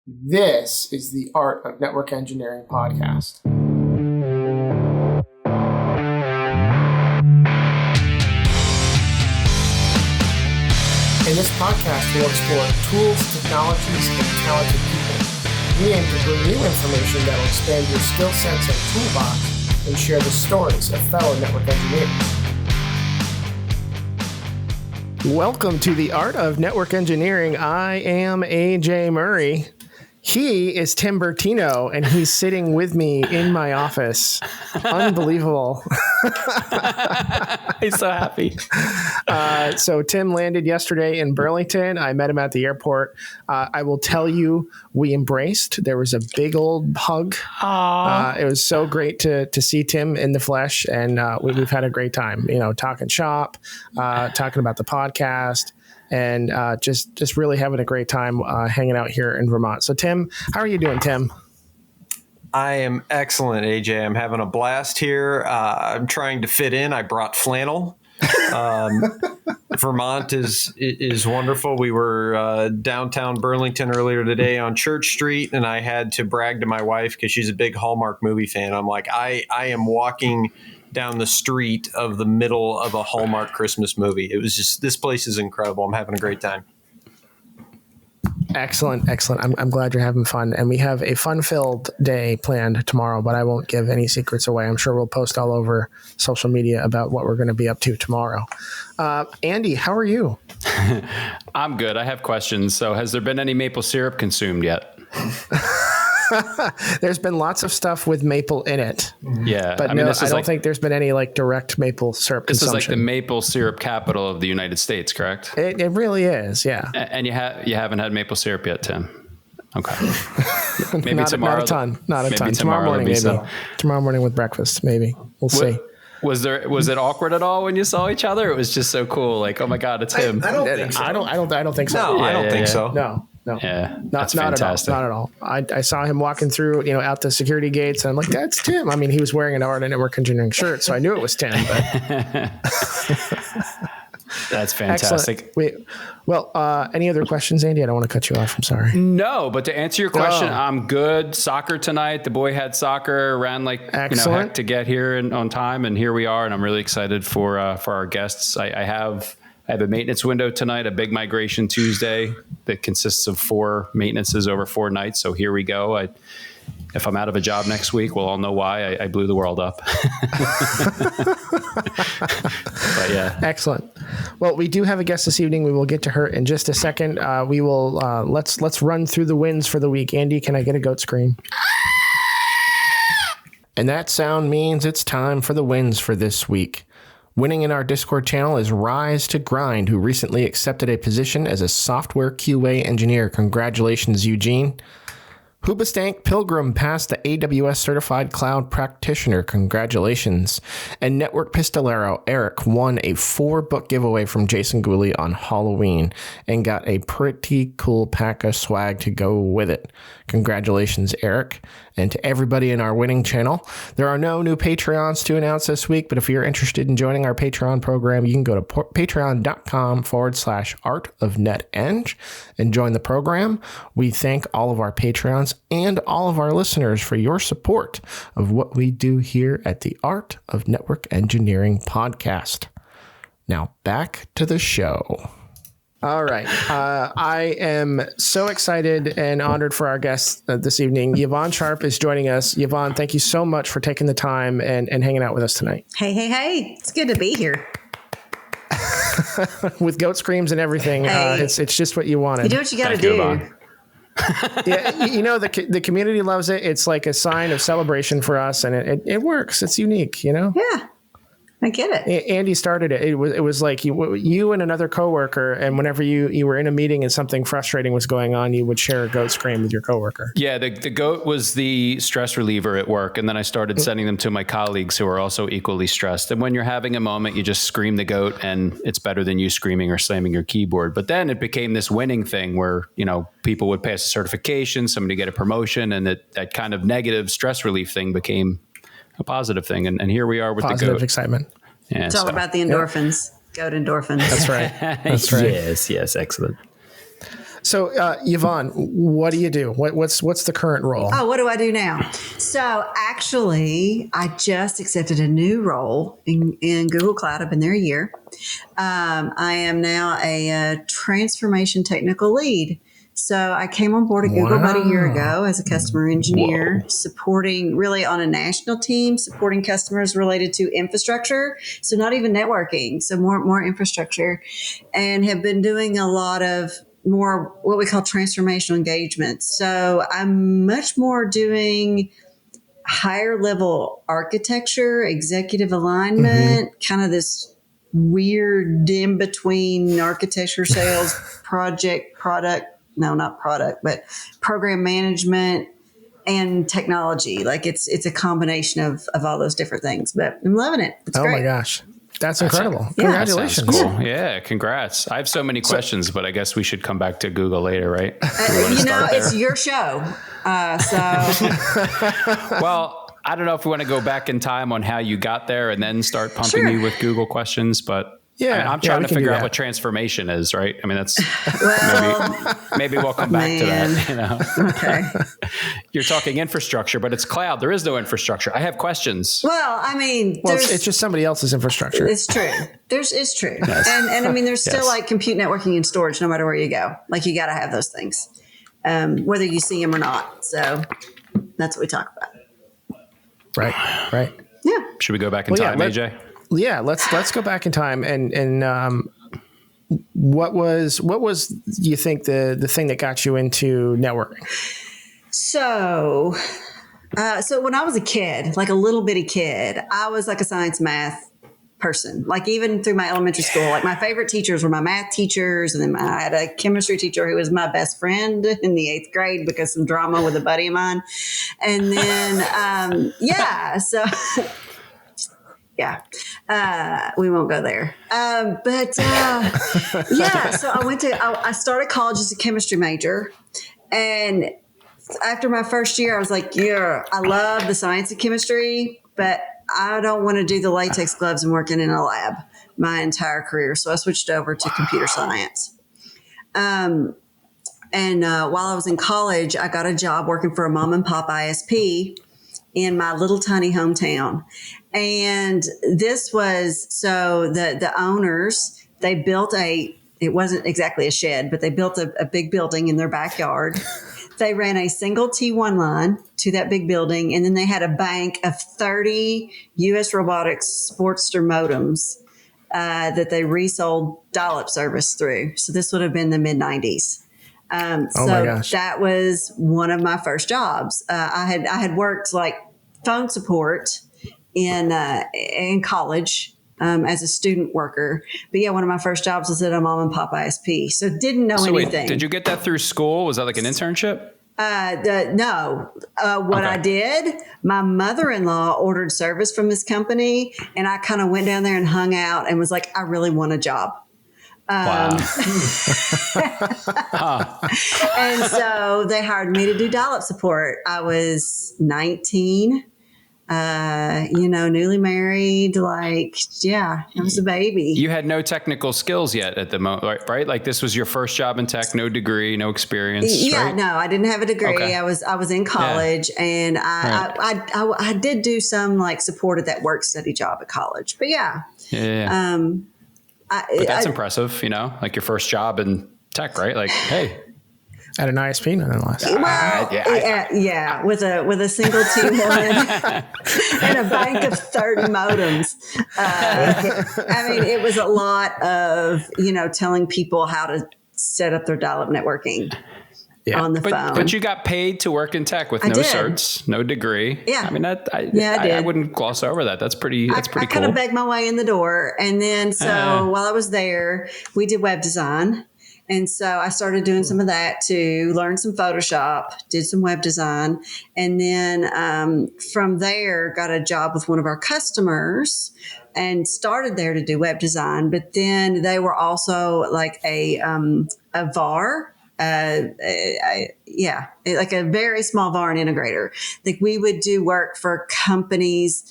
This is the Art of Network Engineering podcast. In this podcast, we'll explore tools, technologies, and talented people. We aim to bring you information that will expand your skill sets and toolbox and share the stories of fellow network engineers. Welcome to the Art of Network Engineering. I am AJ Murray. He is Tim Bertino, and he's sitting with me in my office. Unbelievable. He's so happy. So Tim landed yesterday in Burlington. I met him at the airport. I will tell you, we embraced. There was a big old hug. It was so great to see Tim in the flesh, and we've had a great time, talking shop, talking about the podcast, and just really having a great time hanging out here in Vermont. So, Tim, how are you doing, Tim? I am excellent, AJ. I'm having a blast here. I'm trying to fit in. I brought flannel. Vermont is wonderful. We were downtown Burlington earlier today on Church Street, and I had to brag to my wife because she's a big Hallmark movie fan. I'm like, I am walking down the street of the middle of a Hallmark Christmas movie. It was just, this place is incredible. I'm having a great time. Excellent. I'm glad you're having fun. And we have a fun-filled day planned tomorrow, but I won't give any secrets away. I'm sure we'll post all over social media about what we're going to be up to tomorrow. Andy, how are you? I'm good. I have questions. So has there been any maple syrup consumed yet? There's been lots of stuff with maple in it. Yeah. But I don't think there's been any direct maple syrup consumption. This is like the maple syrup capital of the United States, correct? It really is, yeah. And you haven't had maple syrup yet, Tim? Okay. Maybe not tomorrow. Not a ton. Tomorrow morning, maybe. So. Tomorrow morning with breakfast, maybe. We'll see. Was it awkward at all when you saw each other? It was just so cool. Like, oh my God, it's him. I don't think so. I don't think so. No, I don't think so. No. Yeah, not fantastic. Not at all. I saw him walking through, out the security gates, and I'm like, that's Tim. I mean, he was wearing an Art of Network Engineering shirt, so I knew it was Tim. But that's fantastic. Any other questions, Andy? I don't want to cut you off. I'm sorry. No, but to answer your question, I'm good. Soccer tonight. The boy had soccer, ran heck to get here and on time, and here we are. And I'm really excited for our guests. I have a maintenance window tonight, a big migration Tuesday that consists of 4 maintenances over 4 nights. So here we go. If I'm out of a job next week, we'll all know why I blew the world up. But yeah. Excellent. Well, we do have a guest this evening. We will get to her in just a second. We will let's run through the wins for the week. Andy, can I get a goat scream? And that sound means it's time for the wins for this week. Winning in our Discord channel is Rise to Grind, who recently accepted a position as a software QA engineer. Congratulations, Eugene. Hoobastank Pilgrim passed the AWS Certified Cloud Practitioner. Congratulations. And Network Pistolero Eric won a 4-book giveaway from Jason Gooley on Halloween and got a pretty cool pack of swag to go with it. Congratulations, Eric. And to everybody in our winning channel, there are no new Patreons to announce this week, but if you're interested in joining our Patreon program, you can go to patreon.com/artofneteng and join the program. We thank all of our Patreons and all of our listeners for your support of what we do here at the Art of Network Engineering podcast. Now back to the show. All right. I am so excited and honored for our guest this evening. Eyvonne Sharp is joining us. Eyvonne, thank you so much for taking the time and hanging out with us tonight. Hey. It's good to be here. With goat screams and everything. Hey. It's just what you wanted. You do what you got to do. Yeah, the community loves it. It's like a sign of celebration for us, and it works. It's unique, Yeah. I get it. Andy started it. It was like you and another coworker, and whenever you were in a meeting and something frustrating was going on, you would share a goat scream with your coworker. Yeah, the goat was the stress reliever at work, and then I started sending them to my colleagues who are also equally stressed. And when you're having a moment, you just scream the goat, and it's better than you screaming or slamming your keyboard. But then it became this winning thing where people would pass a certification, somebody get a promotion, and that kind of negative stress relief thing became a positive thing. And here we are with positive the goat. Excitement. Yeah, it's all about the endorphins. Goat endorphins. That's right. That's right. Yes. Excellent. So, Eyvonne, what do you do? What's the current role? Oh, what do I do now? So actually, I just accepted a new role in Google Cloud. I've been there a year. I am now a transformation technical lead. So I came on board at Google about a year ago as a customer engineer, supporting really on a national team, supporting customers related to infrastructure. So not even networking, so more infrastructure, and have been doing a lot of more what we call transformational engagements. So I'm much more doing higher level architecture, executive alignment, kind of this weird in between architecture, sales, product. No, not product, but program management and technology. Like it's a combination of all those different things, but I'm loving it. It's great. My gosh. That's incredible. Yeah. Congratulations. That cool. Yeah, congrats. I have so many questions, but I guess we should come back to Google later, right? It's your show. Well, I don't know if we want to go back in time on how you got there and then start pumping me with Google questions, but I'm trying to figure out what transformation is, right? I mean, that's maybe we'll come back to that. Okay. You're talking infrastructure, but it's cloud. There is no infrastructure. I have questions. Well, I mean, it's just somebody else's infrastructure. It's true. It's true. Yes. And I mean, there's still like compute networking and storage, no matter where you go. Like you got to have those things, whether you see them or not. So that's what we talk about. Right. Yeah. Should we go back in time, AJ? Yeah, let's go back in time and what was you think the thing that got you into networking? So when I was a kid, like a little bitty kid, I was like a science math person. Like even through my elementary school, like my favorite teachers were my math teachers, and then I had a chemistry teacher who was my best friend in the 8th grade because some drama with a buddy of mine, and then so. Yeah, we won't go there. So I started college as a chemistry major. And after my first year, I was like, I love the science of chemistry, but I don't want to do the latex gloves and working in a lab my entire career. So I switched over to computer science. And while I was in college, I got a job working for a mom and pop ISP in my little tiny hometown. And this was, so the owners, they built it wasn't exactly a shed, but they built a big building in their backyard. They ran a single T1 line to that big building. And then they had a bank of 30 US Robotics Sportster modems that they resold dial-up service through. So this would have been the mid 90s. That was one of my first jobs. I had worked like phone support in college as a student worker. But yeah, one of my first jobs was at a mom and pop ISP. So didn't know anything. Wait, did you get that through school? Was that like an internship? No. I did, my mother-in-law ordered service from this company, and I kind of went down there and hung out and was like, I really want a job. Wow. And so they hired me to do dial-up support. I was 19, newly married, I was a baby. You had no technical skills yet at the moment, right? Like this was your first job in tech, no degree, no experience. Yeah, right? No, I didn't have a degree. Okay. I was in college, and I did do some like supported that work study job at college. But yeah. But that's impressive, like your first job in tech, right? Like, hey. At an ISP, nonetheless. With a single T1 and a bank of 30 modems. It was a lot of, telling people how to set up their dial-up networking on the phone. But you got paid to work in tech with no certs, no degree. Yeah. I did. I wouldn't gloss over that. That's pretty cool. I kind of begged my way in the door. And then while I was there, we did web design. And so I started doing some of that to learn some Photoshop, did some web design. And then from there, got a job with one of our customers and started there to do web design. But then they were also like a VAR. Like a very small VAR and integrator. Like we would do work for companies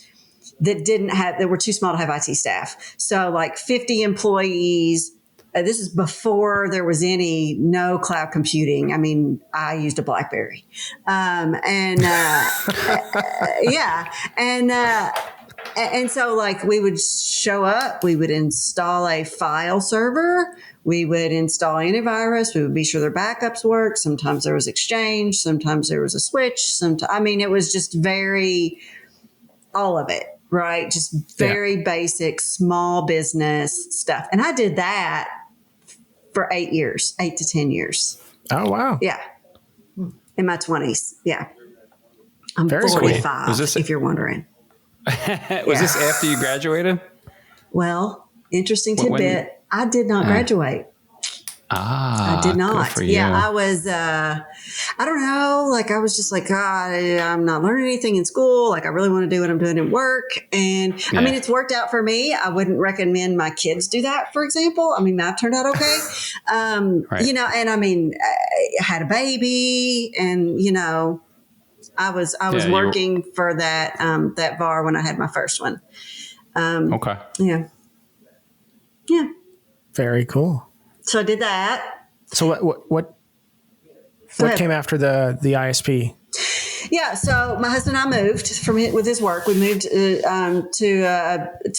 that were too small to have IT staff. So like 50 employees, this is before there was no cloud computing. I mean, I used a BlackBerry. And so like we would show up, we would install a file server, we would install antivirus, we would be sure their backups worked. Sometimes there was Exchange, sometimes there was a switch. It was just all of it, right? Just very basic small business stuff. And I did that for 8 to 10 years. Oh, wow. Yeah. In my 20s. Yeah. I'm Very 45, if you're wondering. Was this after you graduated? Well, interesting tidbit. I did not graduate. I did not. Good for you. I was, I don't know. Like, I was just like, God, I'm not learning anything in school. Like, I really want to do what I'm doing at work. And I mean, it's worked out for me. I wouldn't recommend my kids do that, for example. I mean, that turned out okay. Right. And I mean, I had a baby and, I was working for that bar when I had my first one. Okay. Yeah. Very cool. So I did that. So what came after the ISP? Yeah. So my husband and I moved with his work. We moved to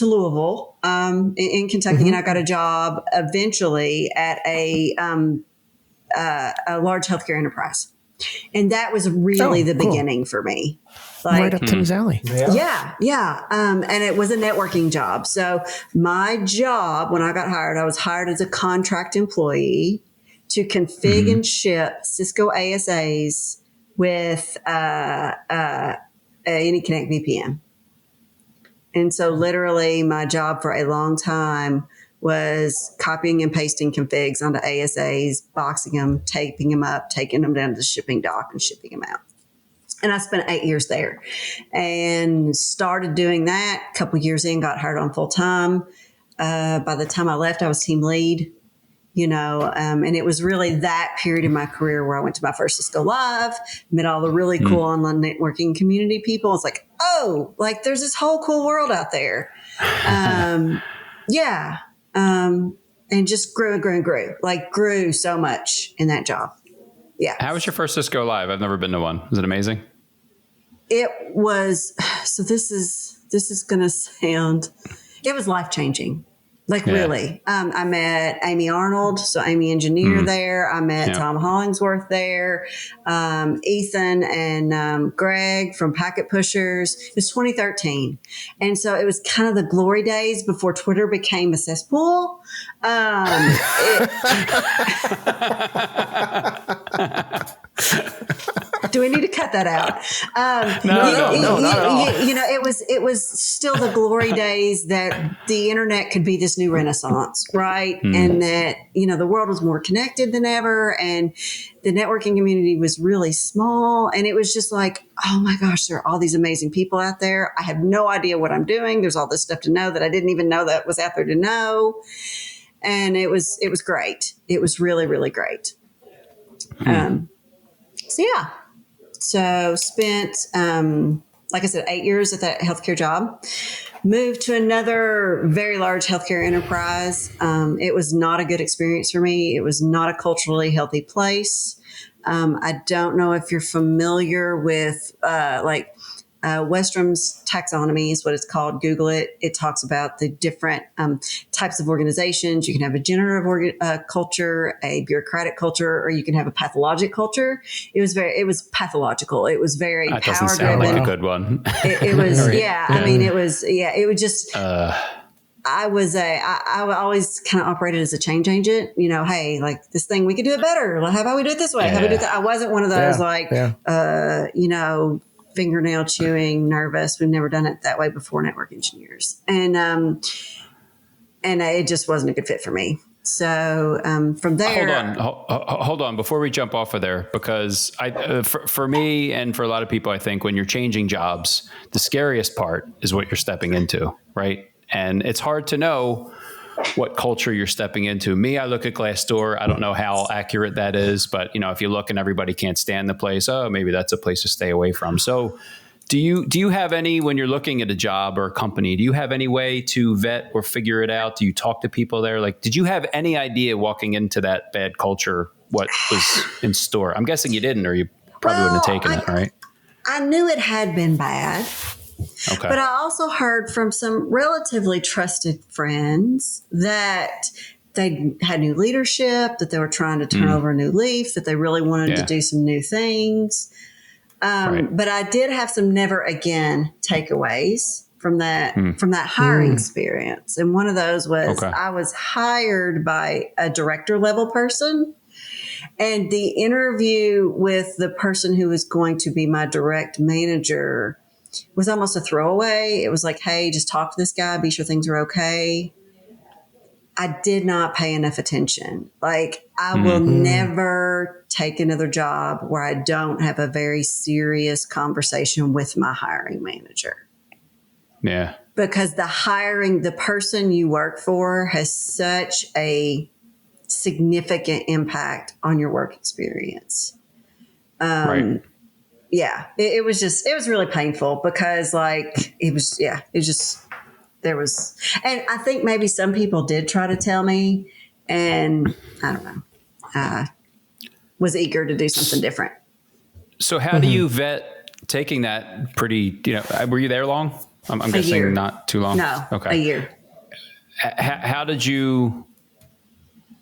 Louisville in Kentucky, and I got a job eventually at a large healthcare enterprise. And that was really the beginning for me. Like, right up Tim's alley. Yeah. And it was a networking job. So my job, when I got hired, I was hired as a contract employee to config and ship Cisco ASAs with AnyConnect VPN. And so literally my job for a long time was copying and pasting configs onto ASAs, boxing them, taping them up, taking them down to the shipping dock and shipping them out. And I spent 8 years there and started doing that. A couple of years in, got hired on full time. By the time I left, I was team lead, and it was really that period in my career where I went to my first Cisco Live, met all the really cool online networking community people. It's like, oh, like there's this whole cool world out there. And just grew and grew and grew, like grew so much in that job. Yeah. How was your first Cisco Live? I've never been to one. Was it amazing? It was. So this is going to sound, it was life-changing. Like really. I met Amy Arnold, so Amy Engineer there. I met Tom Hollingsworth there. Ethan and Greg from Packet Pushers. It was 2013. And so it was kind of the glory days before Twitter became a cesspool. Do we need to cut that out? No, not at all. It was still the glory days that the internet could be this new renaissance, right? And that, the world was more connected than ever. And the networking community was really small. And it was just like, oh my gosh, there are all these amazing people out there. I have no idea what I'm doing. There's all this stuff to know that I didn't even know that was out there to know. And it was great. It was really, really great. So spent, like I said, 8 years at that healthcare job, moved to another very large healthcare enterprise. It was not a good experience for me. It was not a culturally healthy place. I don't know if you're familiar with, Westrom's taxonomy is what it's called. Google it. It talks about the different types of organizations. You can have a generative culture, a bureaucratic culture, or you can have a pathologic culture. It was pathological. It was very that power doesn't sound driven. like a good one. It was, it was just, I always kind of operated as a change agent, hey, like this thing, we could do it better. How about we do it this way? How about we do that? I wasn't one of those fingernail chewing, nervous. We've never done it that way before, network engineers. And it just wasn't a good fit for me. So from there, hold on before we jump off of there, because for me and for a lot of people, I think when you're changing jobs, the scariest part is what you're stepping into, right? And it's hard to know what culture you're stepping into. Me, I look at Glassdoor. I don't know how accurate that is, but if you look and everybody can't stand the place, maybe that's a place to stay away from. So Do you have any, when you're looking at a job or a company, do you have any way to vet or figure it out? Do you talk to people there? Like, did you have any idea walking into that bad culture what was in store? I'm guessing you didn't, or you probably wouldn't have taken it, right? I knew it had been bad. Okay. But I also heard from some relatively trusted friends that they had new leadership, that they were trying to turn over a new leaf, that they really wanted to do some new things. But I did have some never again takeaways from that hiring experience. And one of those was I was hired by a director level person. And the interview with the person who was going to be my direct manager was almost a throwaway. It was like, hey, just talk to this guy, be sure things are okay. I did not pay enough attention. Like, I will never take another job where I don't have a very serious conversation with my hiring manager. Yeah. Because the person you work for has such a significant impact on your work experience. Right. Yeah, it was really painful because and I think maybe some people did try to tell me, and I don't know, was eager to do something different. So how do you vet taking that pretty, were you there long? I'm guessing year. Not too long. No, okay. A year.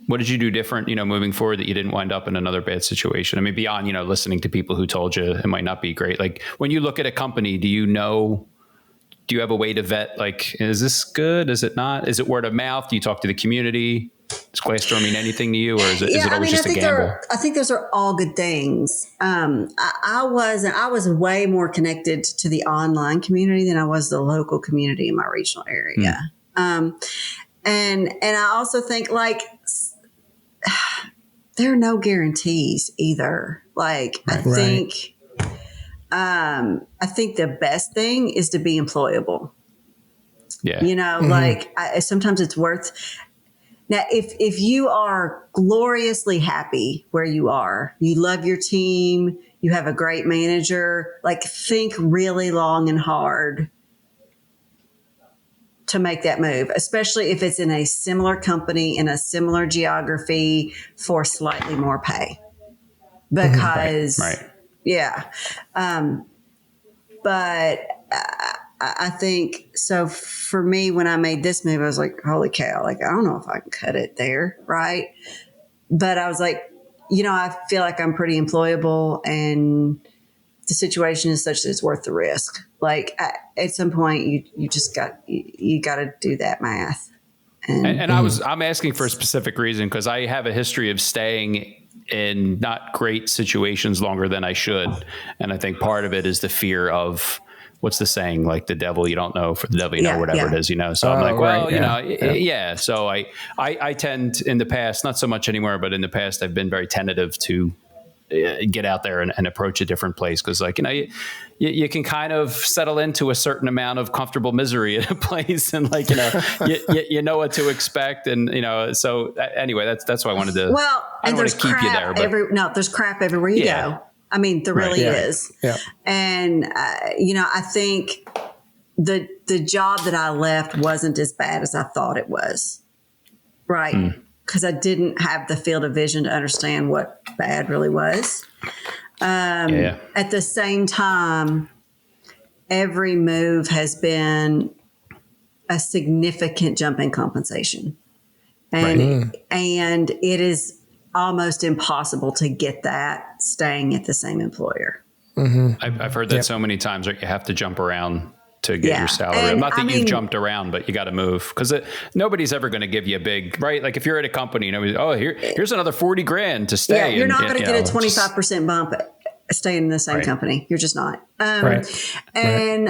What did you do different, moving forward that you didn't wind up in another bad situation? I mean, beyond, listening to people who told you it might not be great. Like, when you look at a company, do you have a way to vet, like, is this good? Is it not? Is it word of mouth? Do you talk to the community? Does Glassdoor mean anything to you, or is it always just a gamble? I think those are all good things. I was way more connected to the online community than I was the local community in my regional area. And I also think, like, there are no guarantees either. Like, I think the best thing is to be employable. Yeah. Sometimes it's worth. Now, if you are gloriously happy where you are, you love your team, you have a great manager, like, think really long and hard to make that move, especially if it's in a similar company, in a similar geography, for slightly more pay. Because, yeah. But I think, so for me, when I made this move, I was like, holy cow, like, I don't know if I can cut it there, right? But I was like, I feel like I'm pretty employable, and the situation is such that it's worth the risk. Like, at some point, you just got to do that math. And I'm asking for a specific reason, because I have a history of staying in not great situations longer than I should, and I think part of it is the fear of, what's the saying? Like, the devil you don't know, for the devil you know, whatever it is, So I'm like, well, So I tend, in the past, not so much anymore, but in the past, I've been very tentative to get out there and approach a different place. Cause, like, you can kind of settle into a certain amount of comfortable misery in a place, and, like, you know what to expect. And, so anyway, that's why I wanted to, I don't want to keep you there, but there's crap everywhere you go. I mean, there really is. Yeah. And, I think the job that I left wasn't as bad as I thought it was. Right. Because I didn't have the field of vision to understand what bad really was. At the same time, every move has been a significant jump in compensation. And it is almost impossible to get that staying at the same employer. I've heard that so many times, right? You have to jump around to get your salary. Not that you've jumped around, but you got to move, because nobody's ever going to give you a big, right? Like, if you're at a company, here's another 40 grand to stay. Yeah, you're not going to get a 25% bump staying in the same company. You're just not. And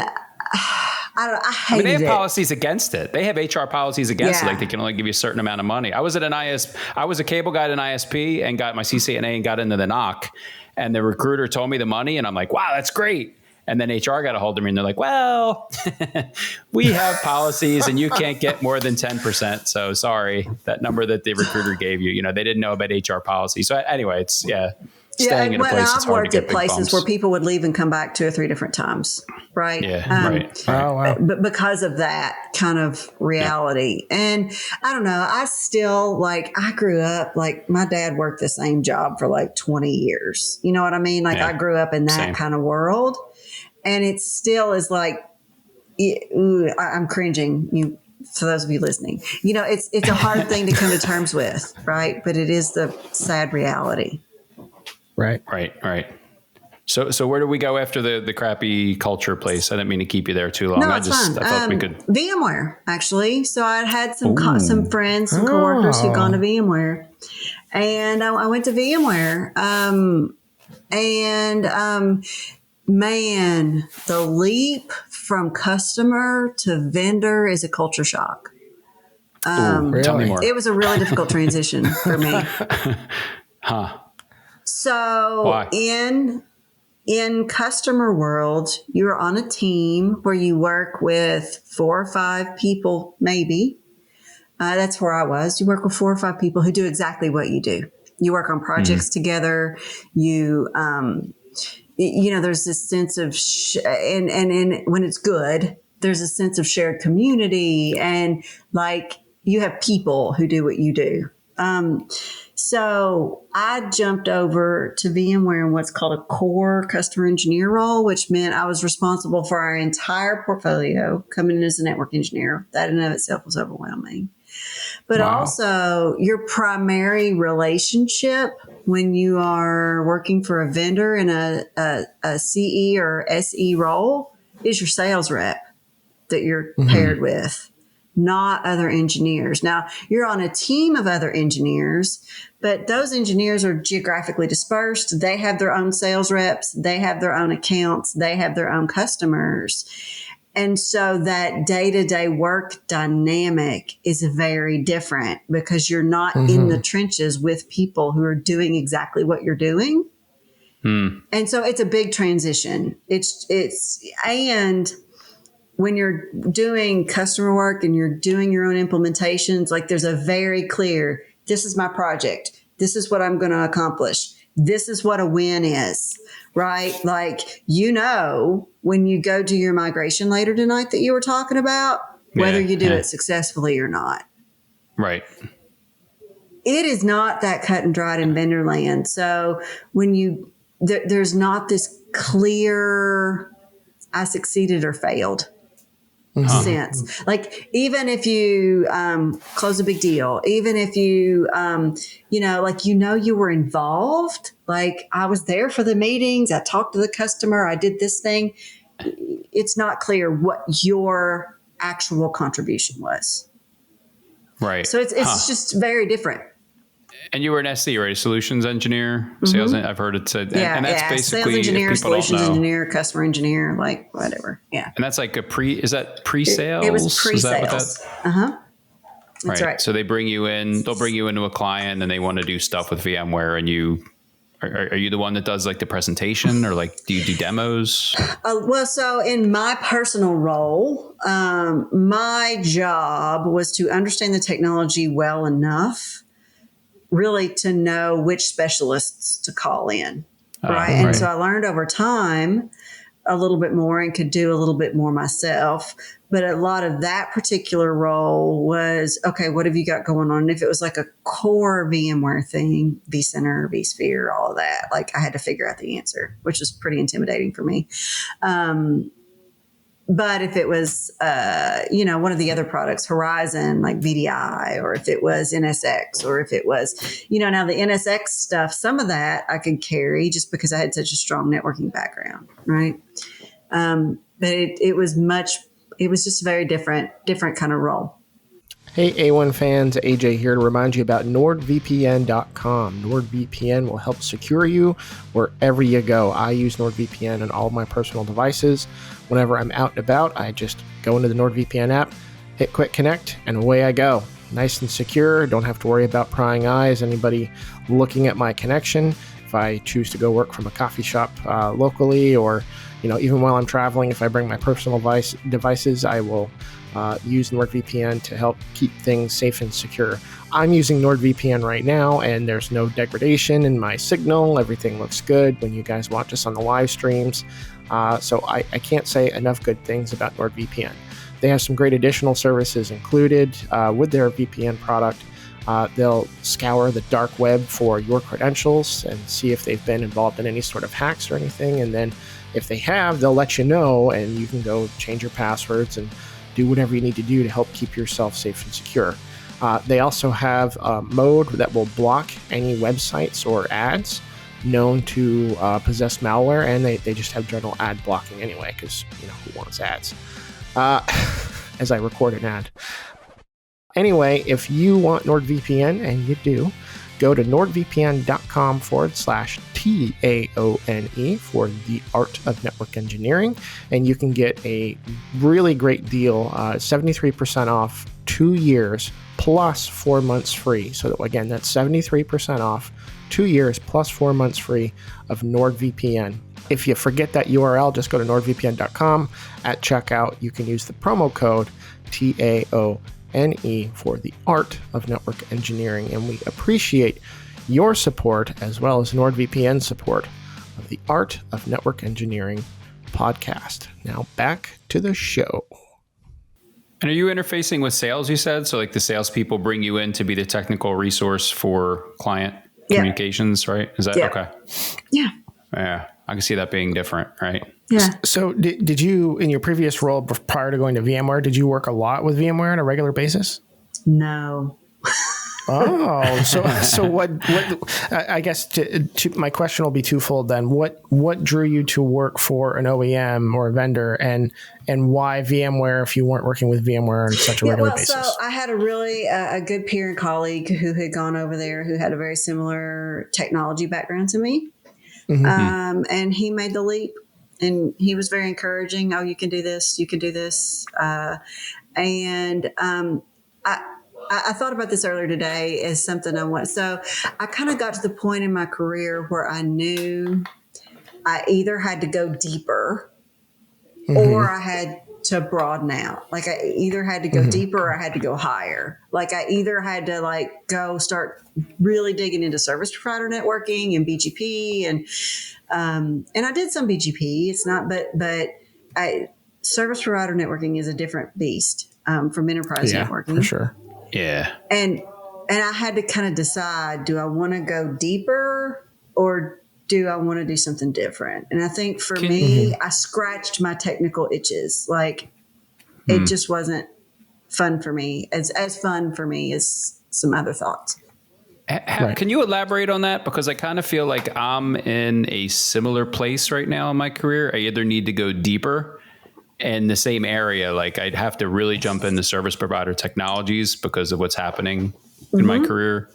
I hated they have it. policies against it. They have HR policies against it. Like, they can only give you a certain amount of money. I was a cable guy at an ISP and got my CCNA and got into the NOC, and the recruiter told me the money, and I'm like, wow, that's great. And then HR got a hold of me, and they're like, well, we have policies and you can't get more than 10%. So sorry, that number that the recruiter gave you, they didn't know about HR policy. So anyway, staying in a place. I've worked at places where people would leave and come back 2 or 3 different times, right? Yeah, right. Oh, wow. But because of that kind of reality. And I don't know, I still I grew up, my dad worked the same job for 20 years. You know what I mean? I grew up in that kind of world, and it still is I'm cringing. For those of you listening, it's a hard thing to come to terms with, right? But it is the sad reality. Right. So where do we go after the crappy culture place? I didn't mean to keep you there too long. No, I it's fine. I thought we could. VMware, actually. So I had some friends, some coworkers who'd gone to VMware, and I went to VMware. Man, the leap from customer to vendor is a culture shock. Really? Tell me more. It was a really difficult transition for me. Huh. So Why? in customer world, you're on a team where you work with 4 or 5 people, maybe. That's where I was. You work with 4 or 5 people who do exactly what you do. You work on projects together. You, there's this sense of, and when it's good, there's a sense of shared community, and you have people who do what you do. So I jumped over to VMware in what's called a core customer engineer role, which meant I was responsible for our entire portfolio, coming in as a network engineer. That in and of itself was overwhelming. But also your primary relationship when you are working for a vendor in a CE or SE role is your sales rep that you're paired with, not other engineers. Now, you're on a team of other engineers, but those engineers are geographically dispersed. They have their own sales reps. They have their own accounts. They have their own customers. And so that day-to-day work dynamic is very different because you're not in the trenches with people who are doing exactly what you're doing. And so it's a big transition. And when you're doing customer work and you're doing your own implementations, there's a very clear, this is my project. This is what I'm going to accomplish. This is what a win is, right? When you go do your migration later tonight that you were talking about, whether you do it successfully or not. Right. It is not that cut and dried in vendor land. So when there's not this clear, I succeeded or failed sense. Even if you close a big deal, even if you, you were involved, I was there for the meetings, I talked to the customer, I did this thing. It's not clear what your actual contribution was. Right. So it's just very different. And you were an SE, right? Solutions engineer, sales. I've heard it said. And that's basically sales engineer, solutions don't know, engineer, customer engineer, whatever. Yeah. And that's is that pre-sales? It was pre-sales. That's right. So they'll bring you into a client and they want to do stuff with VMware, and are you the one that does the presentation, or do you do demos? So in my personal role, my job was to understand the technology well enough really to know which specialists to call in. Right. And so I learned over time a little bit more and could do a little bit more myself. But a lot of that particular role was, okay, what have you got going on? And if it was a core VMware thing, vCenter, vSphere, all of that, I had to figure out the answer, which was pretty intimidating for me. But if it was, one of the other products, Horizon, VDI, or if it was NSX, or if it was, now the NSX stuff, some of that I could carry just because I had such a strong networking background, right? But it was just a very different kind of role. Hey, A1 fans, AJ here to remind you about NordVPN.com. NordVPN will help secure you wherever you go. I use NordVPN on all of my personal devices. Whenever I'm out and about, I just go into the NordVPN app, hit Quick Connect, and away I go. Nice and secure. Don't have to worry about prying eyes, anybody looking at my connection. if I choose to go work from a coffee shop locally, or even while I'm traveling, if I bring my personal devices, I will use NordVPN to help keep things safe and secure. I'm using NordVPN right now, and there's no degradation in my signal. Everything looks good when you guys watch us on the live streams. So I can't say enough good things about NordVPN. They have some great additional services included with their VPN product. They'll scour the dark web for your credentials and see if they've been involved in any sort of hacks or anything. And then if they have, they'll let you know, and you can go change your passwords and do whatever you need to do to help keep yourself safe and secure. They also have a mode that will block any websites or ads known to possess malware, and they just have general ad blocking anyway, because who wants ads? As I record an ad. Anyway, if you want NordVPN, and you do, go to nordvpn.com/TAONE for the art of network engineering, and you can get a really great deal, 73% off 2 years plus 4 months free. So again, that's 73% off 2 years plus 4 months free of NordVPN. If you forget that URL, just go to nordvpn.com. At checkout, you can use the promo code TAONE for the art of network engineering, and we appreciate your support as well as NordVPN support of the Art of Network Engineering podcast. Now back to the show. And are you interfacing with sales, you said? So like the salespeople bring you in to be the technical resource for client communications, right? Is that okay? Yeah. Yeah. I can see that being different, right? Yeah. So did you, in your previous role prior to going to VMware, did you work a lot with VMware on a regular basis? No. Oh, so what? I guess my question will be twofold then. What drew you to work for an OEM or a vendor, and why VMware if you weren't working with VMware on such a regular basis? So I had a really a good peer and colleague who had gone over there, who had a very similar technology background to me, and he made the leap, and he was very encouraging. Oh, you can do this. You can do this, I thought about this earlier today as something I want. So I kind of got to the point in my career where I knew I either had to go deeper or I had to broaden out. Like I either had to go deeper or I had to go higher. Like I either had to go start really digging into service provider networking and BGP and I did some BGP. It's not, but service provider networking is a different beast from enterprise networking. For sure. Yeah. And I had to kind of decide, do I want to go deeper or do I want to do something different? And I think for me, I scratched my technical itches. It just wasn't fun for me, as fun for me as some other thoughts. Can you elaborate on that? Because I kind of feel like I'm in a similar place right now in my career. I either need to go deeper in the same area, like I'd have to really jump into service provider technologies because of what's happening in my career,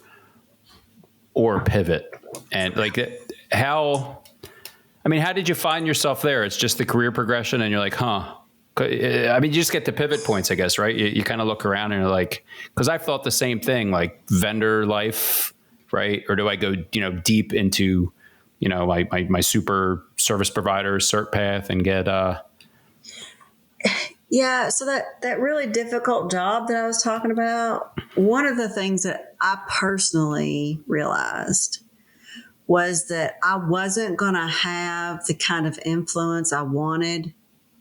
or pivot. And how did you find yourself there? It's just the career progression and you're like, you just get to pivot points, I guess, right? You kind of look around and you're like, because I've thought the same thing, like vendor life, right? Or do I go, deep into, my super service provider cert path and get, Yeah, so that really difficult job that I was talking about, one of the things that I personally realized was that I wasn't going to have the kind of influence I wanted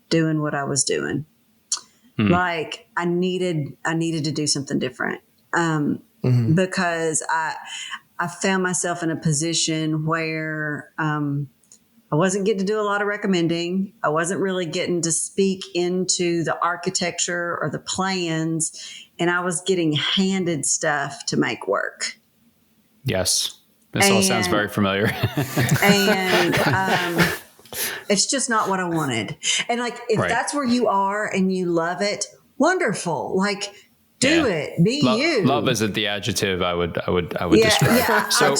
doing what I was doing. Like I needed to do something different because I found myself in a position where I wasn't getting to do a lot of recommending. I wasn't really getting to speak into the architecture or the plans, and I was getting handed stuff to make work. Yes. This all sounds very familiar. And it's just not what I wanted. And if that's where you are and you love it, wonderful. Do it. Be you. Love isn't the adjective I would describe. Yeah. So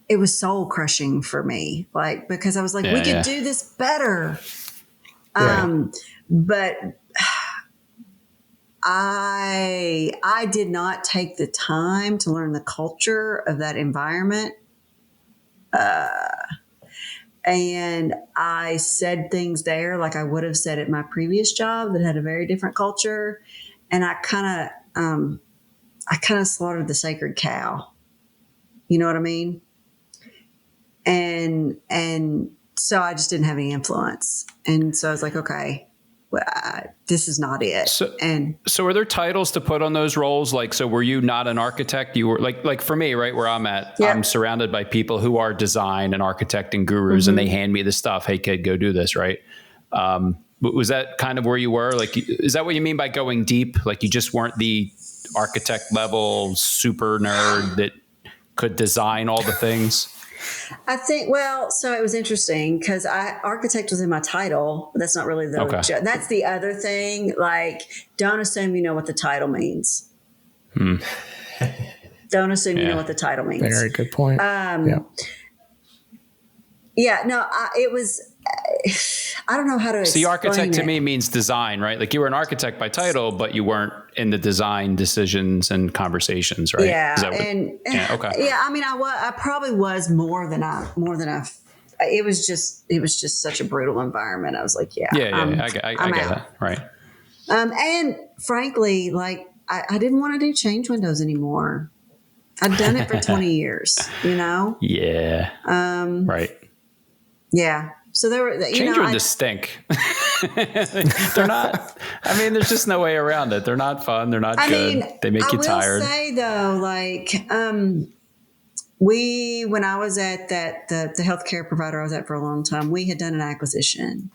it was soul crushing for me, because I was like, we could do this better. But I did not take the time to learn the culture of that environment. And I said things there like I would have said at my previous job that had a very different culture. And I kind of slaughtered the sacred cow. You know what I mean? And so I just didn't have any influence. And so I was like, okay, well, this is not it. So were there titles to put on those roles? Like, so were you not an architect? You were like for me, right where I'm at, yep. I'm surrounded by people who are design and architecting gurus, and they hand me the stuff. Hey kid, go do this. Right. Was that kind of where you were? Like, is that what you mean by going deep? Like you just weren't the architect level super nerd that could design all the things? I think, well, so it was interesting because architect was in my title, but that's not really the, that's the other thing. Like, don't assume you know what the title means. Don't assume you know what the title means. Very good point. It was, I don't know how to explain the architect to it. me means design, right? Like you were an architect by title, but you weren't in the design decisions and conversations, right? Yeah. I mean, I probably was more than it was just such a brutal environment. I was like, I get that. Right. And frankly, like I didn't want to do change windows anymore. I'd done it for 20 years, you know? Yeah. Right. Yeah. So there were, change windows stink. They're not, I mean, there's just no way around it. They're not fun. They're not good. They make you tired. I will say though, like, when I was at the healthcare provider I was at for a long time, we had done an acquisition.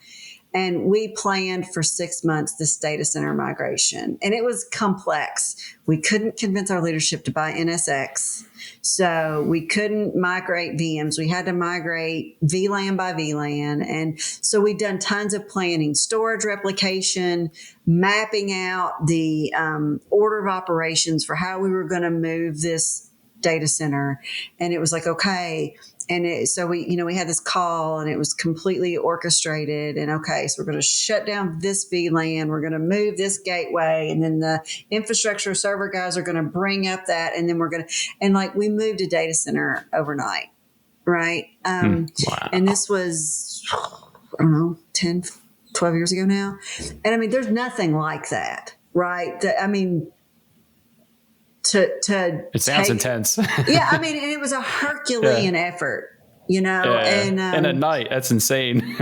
And we planned for 6 months this data center migration. And it was complex. We couldn't convince our leadership to buy NSX. So we couldn't migrate VMs. We had to migrate VLAN by VLAN. And so we'd done tons of planning, storage replication, mapping out the order of operations for how we were going to move this data center. And it was like, okay. And so we had this call and it was completely orchestrated and okay, so we're going to shut down this VLAN. We're going to move this gateway. And then the infrastructure server guys are going to bring up that. And then we moved a data center overnight. Right. Wow. And this was, I don't know, 10, 12 years ago now. And I mean, there's nothing like that. Right. It sounds intense. Yeah, I mean, and it was a Herculean effort, you know. And at night, that's insane.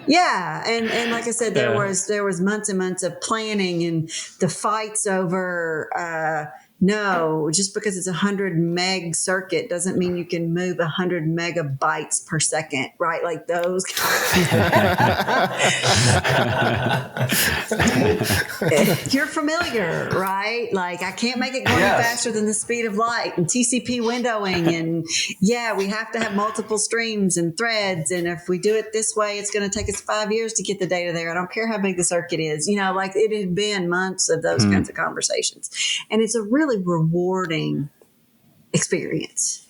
Yeah, and like I said, there was months and months of planning and the fights over. No, just because it's 100 meg circuit doesn't mean you can move 100 megabytes per second, right? Like those. You're familiar, right? Like I can't make it go any faster than the speed of light and TCP windowing. And we have to have multiple streams and threads. And if we do it this way, it's going to take us 5 years to get the data there. I don't care how big the circuit is, you know, like it had been months of those kinds of conversations. And it's a really rewarding experience.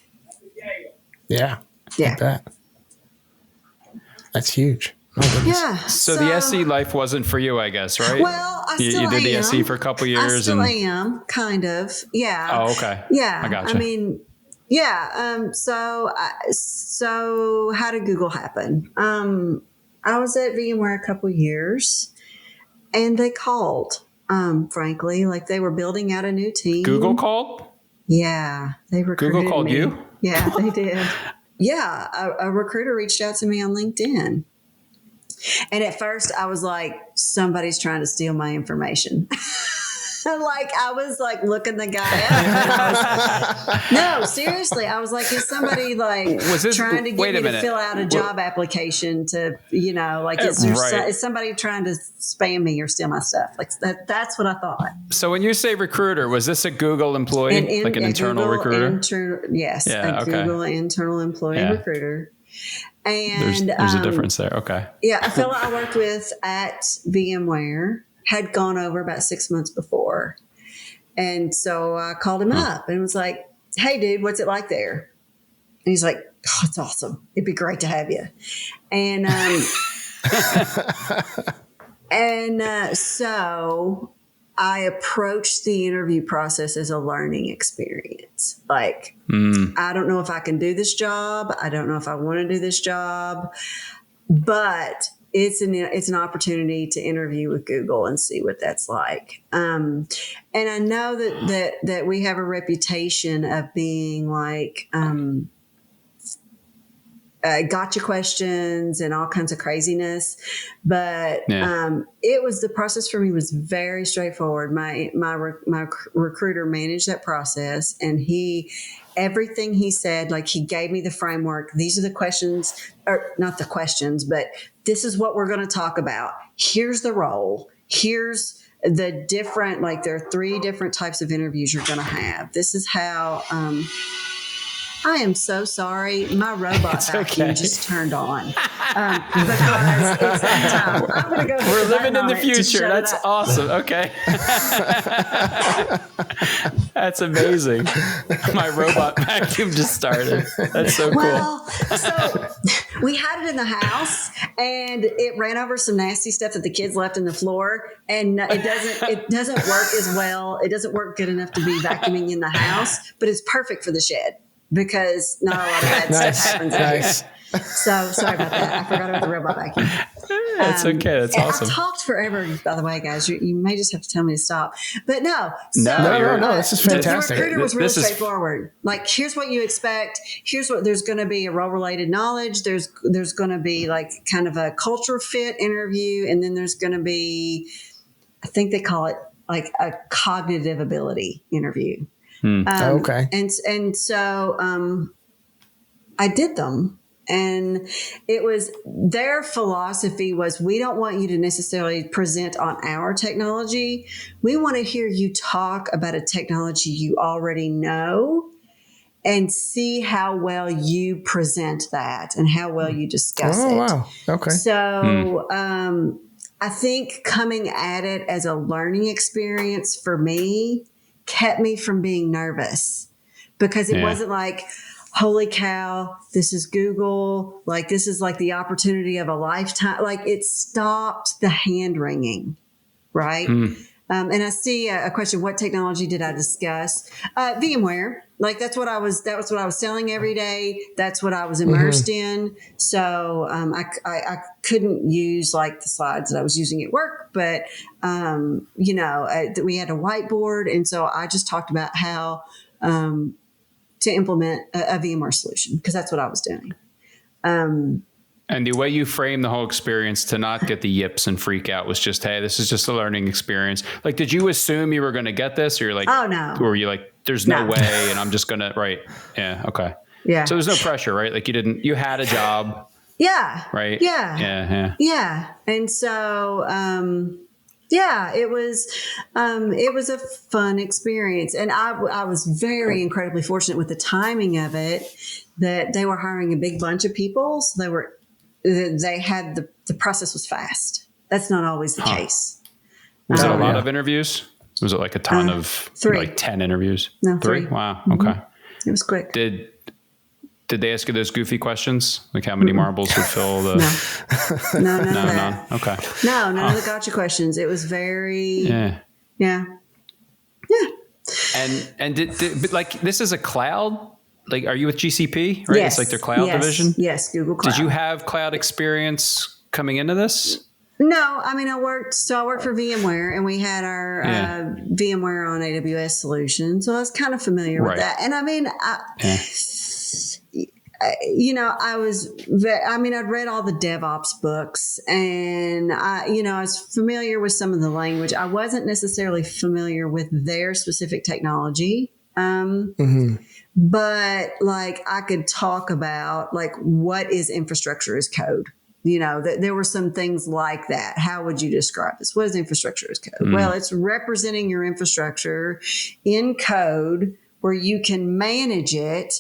Yeah. Like that. That's huge. Oh, yeah. So the SE life wasn't for you, I guess, right? Well, I still you did the SE for a couple years. I still am, kind of. Yeah. Oh, okay. Yeah. I gotcha. I mean, yeah. So how did Google happen? I was at VMware a couple years, and they called. Frankly, like they were building out a new team. Google called? Yeah, they recruited Google called me. you? Yeah, they did. Yeah, a recruiter reached out to me on LinkedIn. And at first I was like, somebody's trying to steal my information. Like I was like looking the guy up. No, seriously. I was like, is somebody like trying to get me to fill out a job application to, you know, like is somebody trying to spam me or steal my stuff? Like that's what I thought. So when you say recruiter, was this a Google employee, like an internal recruiter? Yes. Yeah, Google internal employee recruiter. And there's a difference there. Okay. Yeah. A fellow I worked with at VMware had gone over about 6 months before. And so I called him up and was like, hey, dude, what's it like there? And he's like, oh, it's awesome. It'd be great to have you. And so I approached the interview process as a learning experience. Like, I don't know if I can do this job. I don't know if I want to do this job, but it's an opportunity to interview with Google and see what that's like. And I know that we have a reputation of being like, gotcha questions and all kinds of craziness. But the process for me was very straightforward. My recruiter managed that process, and everything he said, like, he gave me the framework. These are the questions, or not the questions, but this is what we're going to talk about. Here's the role. Here's the different, like, there are 3 different types of interviews you're going to have. This is how, I am so sorry. My robot vacuum just turned on because it's that time. I'm going to go. We're living in the future. That's awesome. Okay. That's amazing. My robot vacuum just started. That's so cool. So we had it in the house, and it ran over some nasty stuff that the kids left in the floor, and it doesn't work as well. It doesn't work good enough to be vacuuming in the house, but it's perfect for the shed, because not a lot of bad stuff happens in here. So sorry about that. I forgot about the robot vacuum. That's okay. That's awesome. I talked forever, by the way, guys. You may just have to tell me to stop. But no. No. This is fantastic. The recruiter was really straightforward. Like, here's what you expect. Here's what there's going to be a role-related knowledge. There's going to be like kind of a culture fit interview, and then there's going to be, I think they call it like a cognitive ability interview. Okay. And so I did them, and it was, their philosophy was, we don't want you to necessarily present on our technology. We want to hear you talk about a technology you already know and see how well you present that and how well you discuss it. Oh, wow. Okay. So I think coming at it as a learning experience for me kept me from being nervous, because it wasn't like, holy cow, this is Google. Like, this is like the opportunity of a lifetime. Like, it stopped the hand wringing. Right. And I see a question. What technology did I discuss? VMware. Like, that's what I was selling every day. That's what I was immersed in. So I couldn't use like the slides that I was using at work, but we had a whiteboard, and so I just talked about how to implement a VMware solution, because that's what I was doing. And the way you frame the whole experience to not get the yips and freak out was just, hey, this is just a learning experience. Like, did you assume you were going to get this, or you're like, oh no, or were you like, there's no way, and I'm just gonna, right? Yeah. Okay. Yeah. So there's no pressure, right? Like, you had a job. Yeah. Right. Yeah. Yeah. And so, it was a fun experience, and I was very incredibly fortunate with the timing of it, that they were hiring a big bunch of people. So they had the process was fast. That's not always the case. Was it a lot of interviews? Was it like a ton of 3, like 10 interviews? No, 3. 3. Wow. Okay. It was quick. Did they ask you those goofy questions? Like, how many marbles would fill the? No, none of that. None. Okay. No, none of the gotcha questions. It was very. Yeah. And but like, this is a cloud. Like, are you with GCP? Right. Yes. It's like their cloud division. Yes. Google Cloud. Did you have cloud experience coming into this? No, I mean, I worked for VMware, and we had our VMware on AWS solution. So I was kind of familiar with that. And I mean, I'd read all the DevOps books, and I was familiar with some of the language. I wasn't necessarily familiar with their specific technology. But like, I could talk about like, what is infrastructure as code? There were some things like that. How would you describe this? What is infrastructure as code? Well, it's representing your infrastructure in code where you can manage it,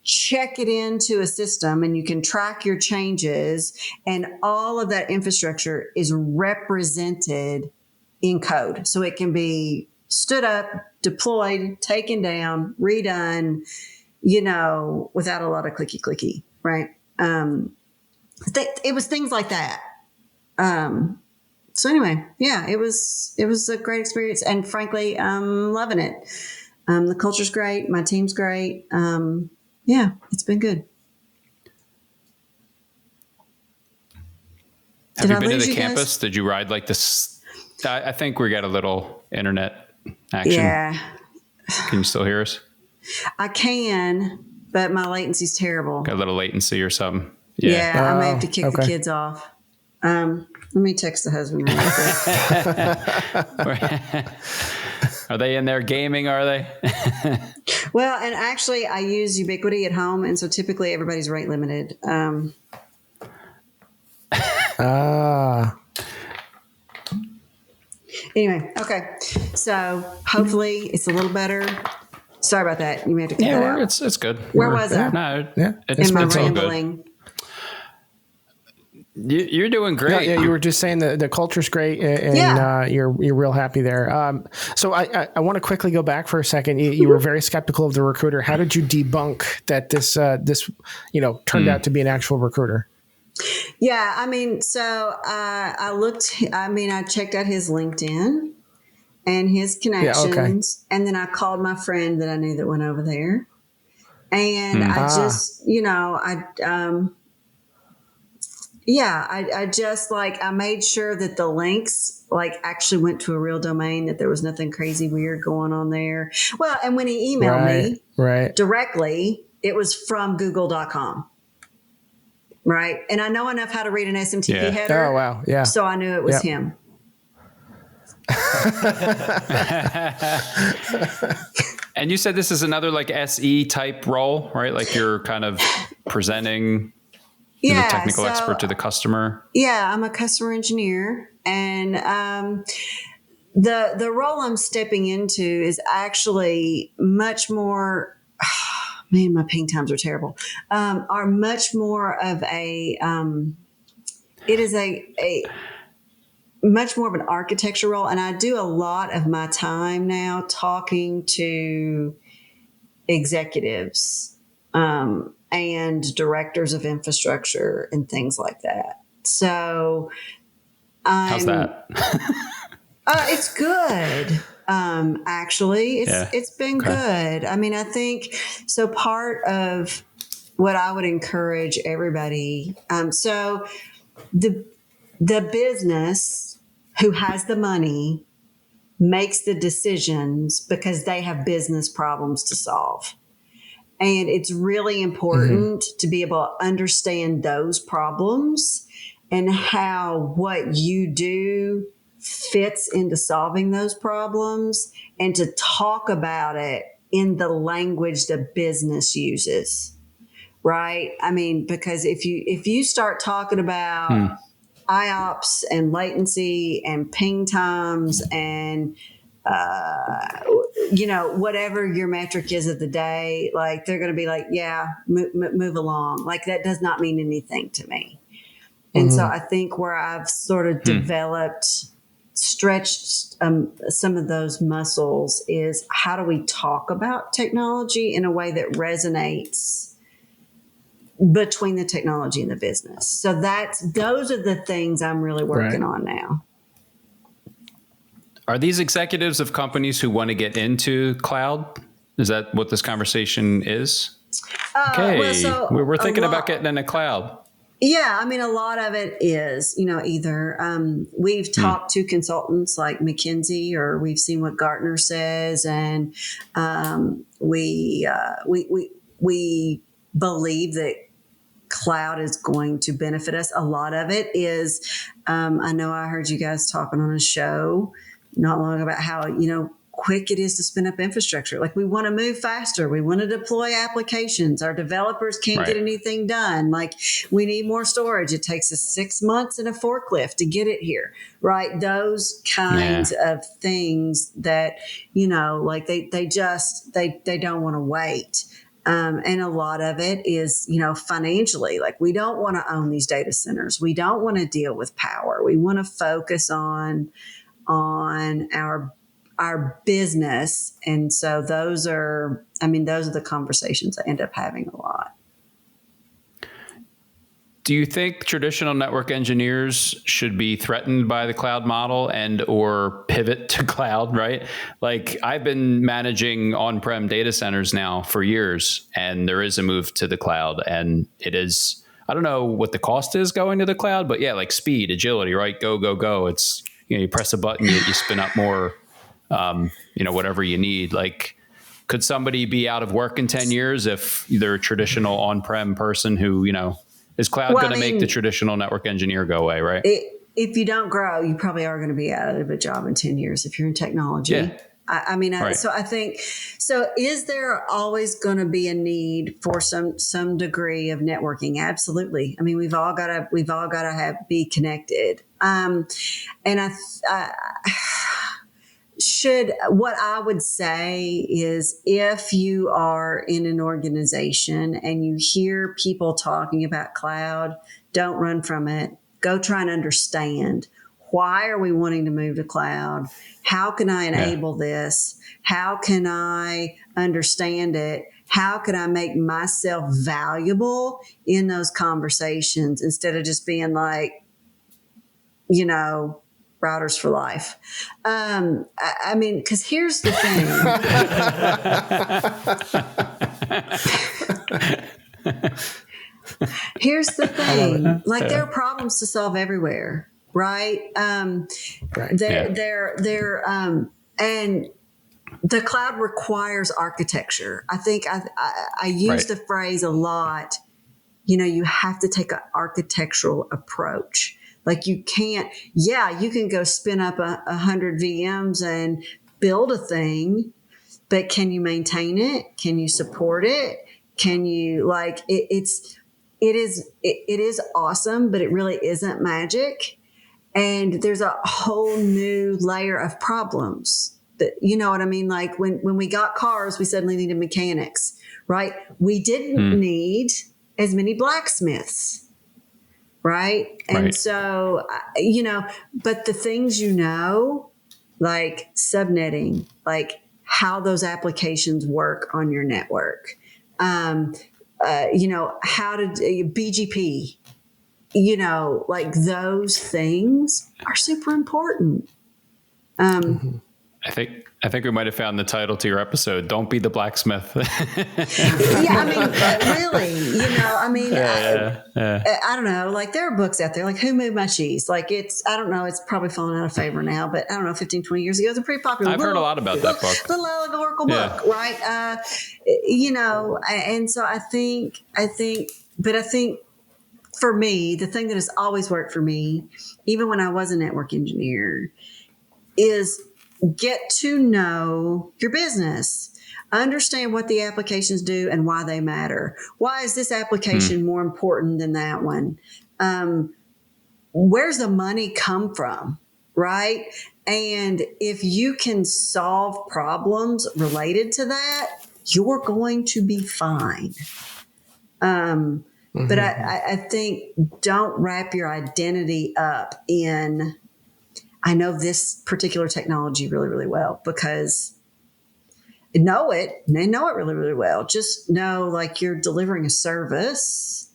check it into a system, and you can track your changes, and all of that infrastructure is represented in code. So it can be stood up, deployed, taken down, redone, without a lot of clicky, right? It was things like that. So anyway, yeah, it was a great experience, and frankly, I'm loving it. The culture's great, my team's great. Yeah, it's been good. Have you been to the campus? Guys? Did you ride like this? I think we got a little internet action. Yeah. Can you still hear us? I can, but my latency's terrible. Got a little latency or something. Yeah, I may have to kick the kids off. Let me text the husband real quick. Are they in there gaming? Are they? Well, and actually, I use Ubiquity at home, and so typically everybody's rate limited. Anyway, okay. So hopefully it's a little better. Sorry about that. You may have to cut that out. It's good. Where was I? No, it's rambling. You're doing great. Yeah, you were just saying the culture's great, and you're real happy there. So I want to quickly go back for a second. You were very skeptical of the recruiter. How did you debunk that this turned out to be an actual recruiter? Yeah, I mean, so I checked out his LinkedIn and his connections, and then I called my friend that I knew that went over there, and I just, I made sure that the links actually went to a real domain, that there was nothing crazy weird going on there. Well, and when he emailed me directly, it was from google.com. Right. And I know enough how to read an SMTP header. Oh, wow. Yeah. So I knew it was him. And you said this is another SE type role, right? Like you're kind of presenting the technical expert to the customer. Yeah, I'm a customer engineer, and the role I'm stepping into is actually much more. Man, my ping times are terrible. Are much more of a. It is a much more of an architecture role, and I do a lot of my time now talking to executives and directors of infrastructure and things like that. So, how's that? It's good. Actually, it's been good. I mean, I think so. Part of what I would encourage everybody. So the business who has the money makes the decisions because they have business problems to solve. And it's really important to be able to understand those problems and how what you do fits into solving those problems, and to talk about it in the language the business uses, right? I mean, because if you start talking about IOPS and latency and ping times and whatever your metric is of the day, they're going to be move along. That does not mean anything to me. And so I think where I've sort of stretched some of those muscles is how do we talk about technology in a way that resonates between the technology and the business. So those are the things I'm really working on now. Are these executives of companies who want to get into cloud? Is that what this conversation is? We're thinking about getting into cloud. Yeah, I mean, a lot of it is, either we've talked to consultants like McKinsey, or we've seen what Gartner says, and we believe that cloud is going to benefit us. A lot of it is, I know I heard you guys talking on a show not long about how, quick it is to spin up infrastructure. We want to move faster. We want to deploy applications. Our developers can't get anything done. We need more storage. It takes us 6 months in a forklift to get it here, right? Those kinds of things that, they don't want to wait. And a lot of it is, financially, we don't want to own these data centers. We don't want to deal with power. We want to focus on our business. And so those are the conversations I end up having a lot. Do you think traditional network engineers should be threatened by the cloud model and or pivot to cloud, right? Like I've been managing on-prem data centers now for years, and there is a move to the cloud, and it is, I don't know what the cost is going to the cloud, but yeah, like speed, agility, right? Go, go, go. It's, you press a button, you spin up more, whatever you need. Like, could somebody be out of work in 10 years if they're a traditional on-prem person who, is cloud going to make the traditional network engineer go away, right? If you don't grow, you probably are going to be out of a job in 10 years if you're in technology. Yeah. Right. So I think, is there always going to be a need for some degree of networking? Absolutely. I mean, we've all got to be connected. What I would say is if you are in an organization and you hear people talking about cloud, don't run from it. Go try and understand, why are we wanting to move to cloud? How can I enable this? How can I understand it? How can I make myself valuable in those conversations instead of just being like, routers for life. I mean, because here's the thing. Here's the thing. Like there are problems to solve everywhere, right? And the cloud requires architecture. I think I use the phrase a lot. You have to take an architectural approach. Like you can't, you can go spin up 100 VMs and build a thing, but can you maintain it? Can you support it? Can you it is awesome, but it really isn't magic. And there's a whole new layer of problems that, you know what I mean? Like when we got cars, we suddenly needed mechanics, right? We didn't need as many blacksmiths. Right. And so, but the things, like subnetting, like how those applications work on your network, how to BGP, like those things are super important. I think we might have found the title to your episode. Don't be the blacksmith. I don't know. Like there are books out there, like Who Moved My Cheese? Like it's probably fallen out of favor now, but I don't know, 15, 20 years ago, it was a pretty popular book. I've heard a lot about that book. Little allegorical book, right? And so I think for me, the thing that has always worked for me, even when I was a network engineer, is get to know your business. Understand what the applications do and why they matter. Why is this application more important than that one? Where's the money come from, right? And if you can solve problems related to that, you're going to be fine. But I think don't wrap your identity up in, I know this particular technology really, really well, because they know it really, really well. Just know like you're delivering a service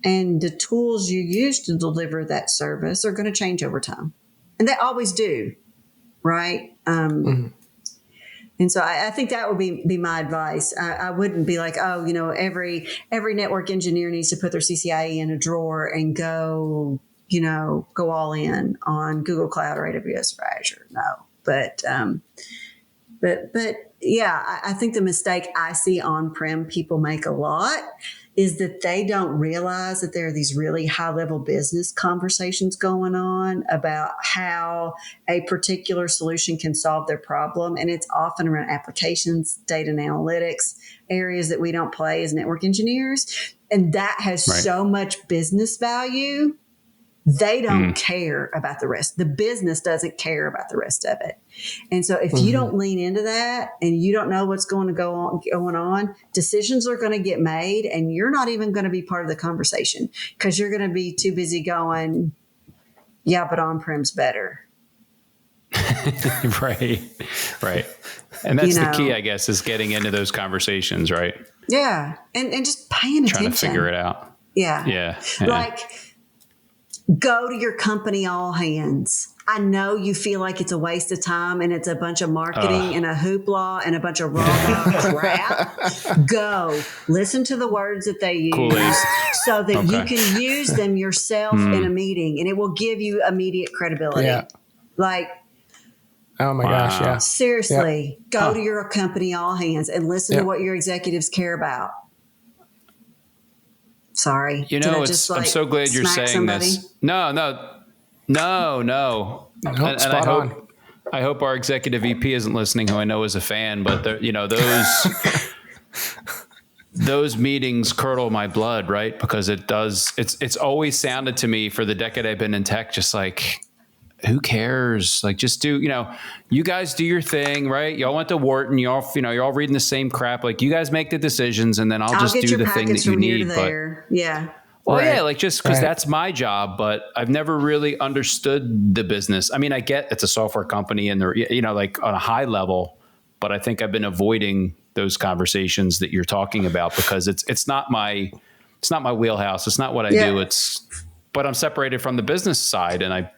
and the tools you use to deliver that service are going to change over time. And they always do. Right. And so I think that would be my advice. I wouldn't be like, every network engineer needs to put their CCIE in a drawer and go all in on Google Cloud or AWS or Azure. No, but I think the mistake I see on-prem people make a lot is that they don't realize that there are these really high-level business conversations going on about how a particular solution can solve their problem. And it's often around applications, data and analytics, areas that we don't play as network engineers. And that has so much business value. They don't care about the rest. The business doesn't care about the rest of it. And so if you don't lean into that and you don't know what's going on, decisions are going to get made and you're not even going to be part of the conversation because you're going to be too busy going, yeah, but on-prem's better. Right. And that's the key, I guess, is getting into those conversations, right? Yeah. And just paying attention. Trying to figure it out. Yeah. Yeah. Like, go to your company all hands. I know you feel like it's a waste of time and it's a bunch of marketing and a hoopla and a bunch of raw crap. Go listen to the words that they use so that you can use them yourself in a meeting, and it will give you immediate credibility. Yeah. Like, oh my gosh, yeah. Seriously, go to your company all hands and listen to what your executives care about. Sorry. You know, I'm so glad you're saying this. No. And I hope our executive VP isn't listening, who I know is a fan, but those meetings curdle my blood, right? Because it's always sounded to me for the decade I've been in tech, just like, who cares? Like, just do, you guys do your thing, right? Y'all went to Wharton, you're all reading the same crap. Like, you guys make the decisions, and then I'll just do the thing that you need. Yeah. Well, yeah, like, just because that's my job, but I've never really understood the business. I mean, I get it's a software company and they're, like on a high level, but I think I've been avoiding those conversations that you're talking about because it's not my wheelhouse. It's not what I do. But I'm separated from the business side, and I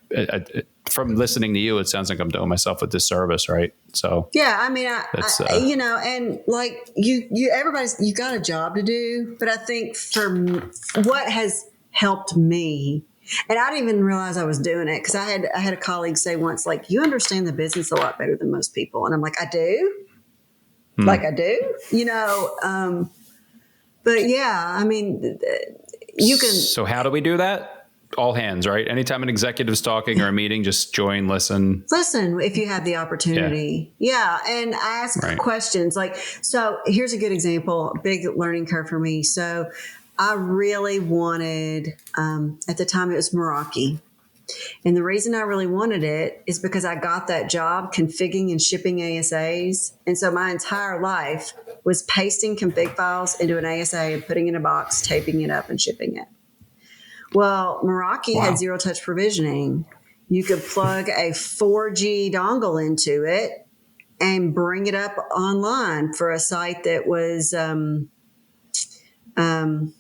from listening to you, it sounds like I'm doing myself a disservice, right? So yeah, I mean, and like you got a job to do, but I think for what has helped me, and I didn't even realize I was doing it because I had a colleague say once, like, you understand the business a lot better than most people, and I'm like, I do, like I do, but yeah, I mean, you can. So how do we do that? All hands, right? Anytime an executive's talking or a meeting, just join, listen if you have the opportunity. Yeah. And ask questions. Like, so here's a good example, big learning curve for me. So I really wanted, at the time it was Meraki. And the reason I really wanted it is because I got that job configuring and shipping ASAs. And so my entire life was pasting config files into an ASA and putting it in a box, taping it up and shipping it. Well, Meraki had zero touch provisioning. You could plug a 4G dongle into it and bring it up online for a site that was, that didn't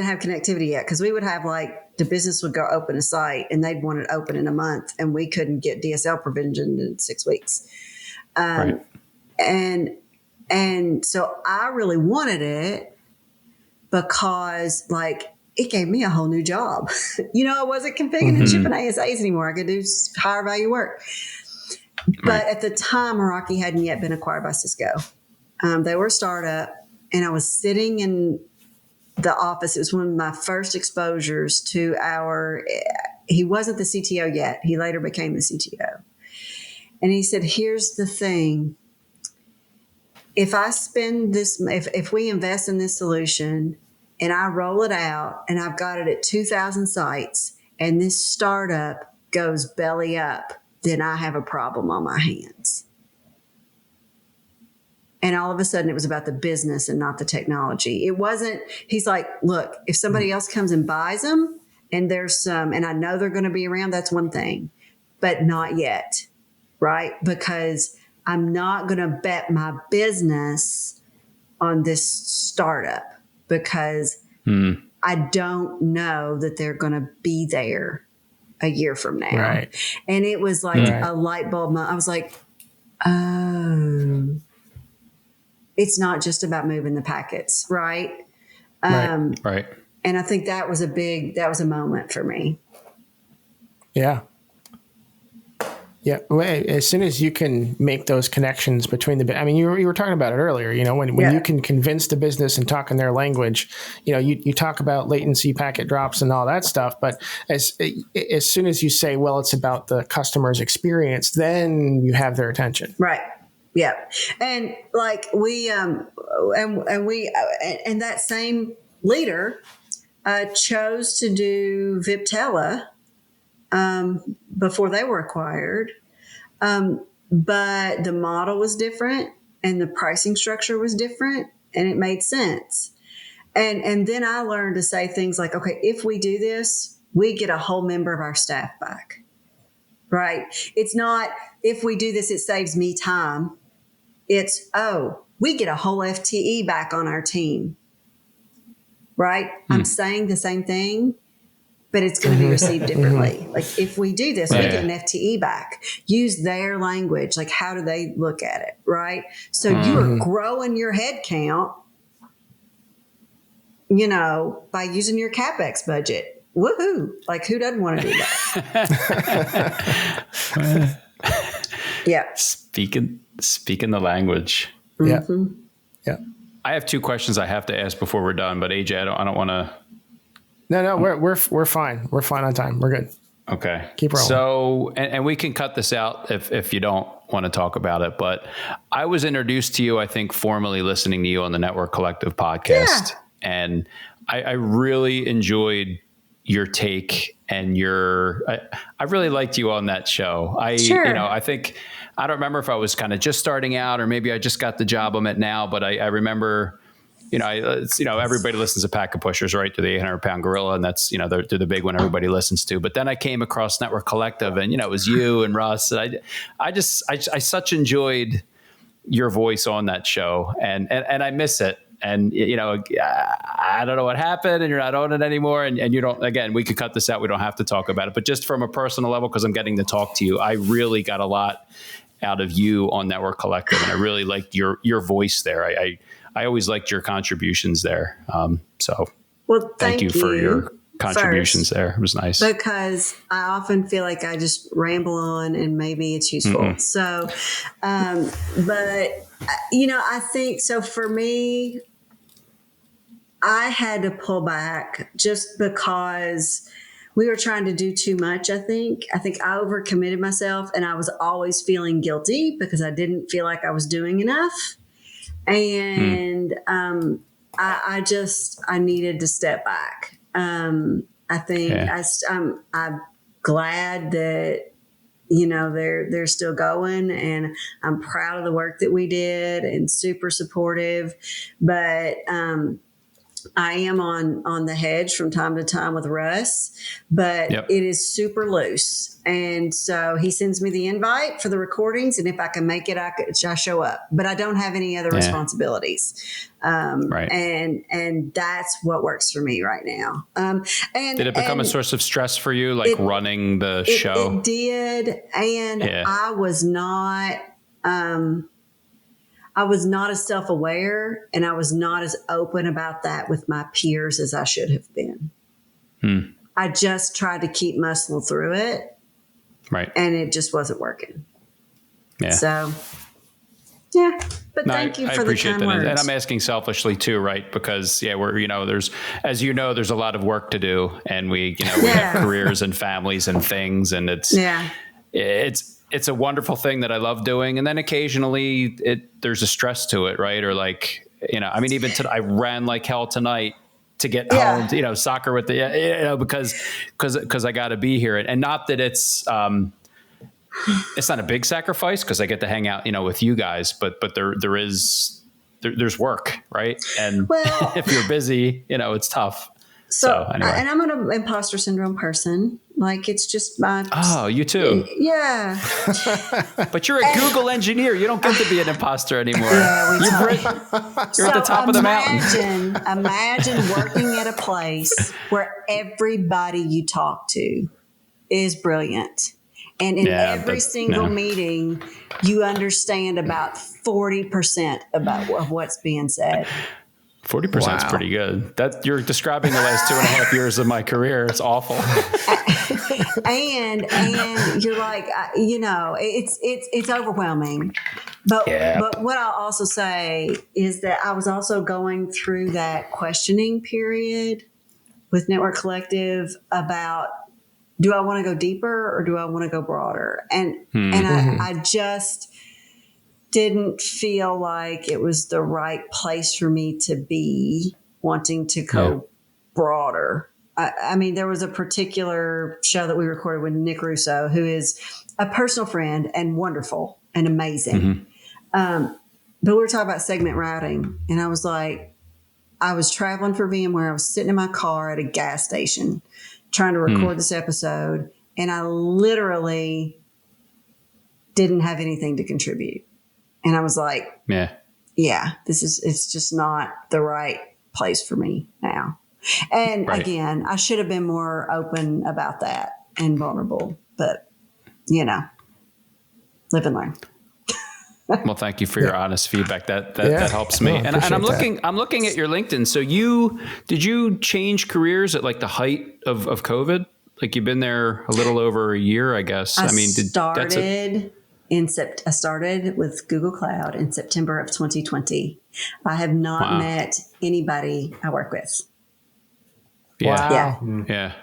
have connectivity yet. Because we would have, like, the business would go open a site and they'd want it open in a month, and we couldn't get DSL provision in 6 weeks. And so I really wanted it because, like, it gave me a whole new job. I wasn't configuring and shipping ASAs anymore. I could do higher value work. But at the time, Meraki hadn't yet been acquired by Cisco. They were a startup, and I was sitting in the office. It was one of my first exposures to he wasn't the CTO yet. He later became the CTO. And he said, here's the thing. If we invest in this solution, and I roll it out, and I've got it at 2,000 sites, and this startup goes belly up, then I have a problem on my hands. And all of a sudden, it was about the business and not the technology. It wasn't, he's like, look, if somebody else comes and buys them, and there's some, and I know they're going to be around, that's one thing, but not yet, right? Because I'm not going to bet my business on this startup, because I don't know that they're going to be there a year from now. Right. And it was like a light bulb. I was like, oh, it's not just about moving the packets. Right. Right. And I think that was a moment for me. Yeah. Yeah. Well, as soon as you can make those connections between you were talking about it earlier, when you can convince the business and talk in their language, you talk about latency, packet drops and all that stuff. But as soon as you say, well, it's about the customer's experience, then you have their attention. Right. Yeah. And like and that same leader chose to do Viptela before they were acquired. But the model was different and the pricing structure was different, and it made sense. And then I learned to say things like, okay, if we do this, we get a whole member of our staff back, right? It's not, if we do this, it saves me time. It's, we get a whole FTE back on our team. right? I'm saying the same thing, but it's going to be received differently. Like if we do this, we get an FTE back. Use their language. Like how do they look at it, right? So you are growing your head count, by using your CapEx budget. Woohoo! Like who doesn't want to do that? Yeah. Speaking the language. Yeah. Yeah. I have 2 questions I have to ask before we're done, but AJ, I don't want to. No, we're fine. We're fine on time. We're good. Okay. Keep rolling. So, and we can cut this out if you don't want to talk about it, but I was introduced to you, I think, formally listening to you on the Network Collective podcast. Yeah. And I really enjoyed your take and I really liked you on that show. Sure. I think, I don't remember if I was kind of just starting out or maybe I just got the job I'm at now, but I remember, everybody listens to Pack of Pushers, right? To the 800-pound gorilla. And that's, they're the big one everybody listens to. But then I came across Network Collective and, it was you and Russ. And I such enjoyed your voice on that show and I miss it. And, I don't know what happened and you're not on it anymore. And you don't, again, we could cut this out. We don't have to talk about it, but just from a personal level, because I'm getting to talk to you, I really got a lot out of you on Network Collective. And I really liked your voice there. I always liked your contributions there. Well, thank you for your contributions there. It was nice. Because I often feel like I just ramble on and maybe it's useful. Mm-mm. So, I think so for me, I had to pull back just because we were trying to do too much. I think I overcommitted myself and I was always feeling guilty because I didn't feel like I was doing enough. And I needed to step back. I think I'm glad that, they're still going and I'm proud of the work that we did and super supportive, but, I am on the hedge from time to time with Russ, but It is super loose. And so he sends me the invite for the recordings. And if I can make it, I show up, but I don't have any other responsibilities. Right. And that's what works for me right now. And did it become a source of stress for you, like running the show? It did. And I was not, as self-aware and I was not as open about that with my peers as I should have been. I just tried to keep muscle through it. Right. And it just wasn't working. Yeah. So, but thank you for the kind words. And I'm asking selfishly too, right? Because there's, as there's a lot of work to do and we have careers and families and things and it's a wonderful thing that I love doing. And then occasionally there's a stress to it, right? Or like, even today, I ran like hell tonight to get home, soccer with because I got to be here. And not that it's not a big sacrifice because I get to hang out, with you guys, but there's work, right? And if you're busy, it's tough. So anyway. And I'm an imposter syndrome person. Like it's just my. Oh, you too. Yeah. But you're a Google engineer. You don't get to be an imposter anymore. Yeah, you're at the top of the mountain. Imagine working at a place where everybody you talk to is brilliant. And in every single meeting, you understand about 40% of what's being said. 40% is pretty good. That you're describing the last 2.5 years of my career. It's awful. and you're like, it's overwhelming. But what I'll also say is that I was also going through that questioning period with Network Collective about, do I want to go deeper or do I want to go broader? And I just didn't feel like it was the right place for me to be wanting to go broader. There was a particular show that we recorded with Nick Russo, who is a personal friend and wonderful and amazing. But we were talking about segment routing, and I was like, I was traveling for VMware. I was sitting in my car at a gas station trying to record this episode, and I literally didn't have anything to contribute. And I was like, it's just not the right place for me now. And again, I should have been more open about that and vulnerable, but live and learn. Well, thank you for your honest feedback. That helps me. And I'm looking at your LinkedIn. So did you change careers at like the height of COVID? Like you've been there a little over a year, I guess. I started with Google Cloud in September of 2020. I have not met anybody I work with. Yeah. Wow. Yeah.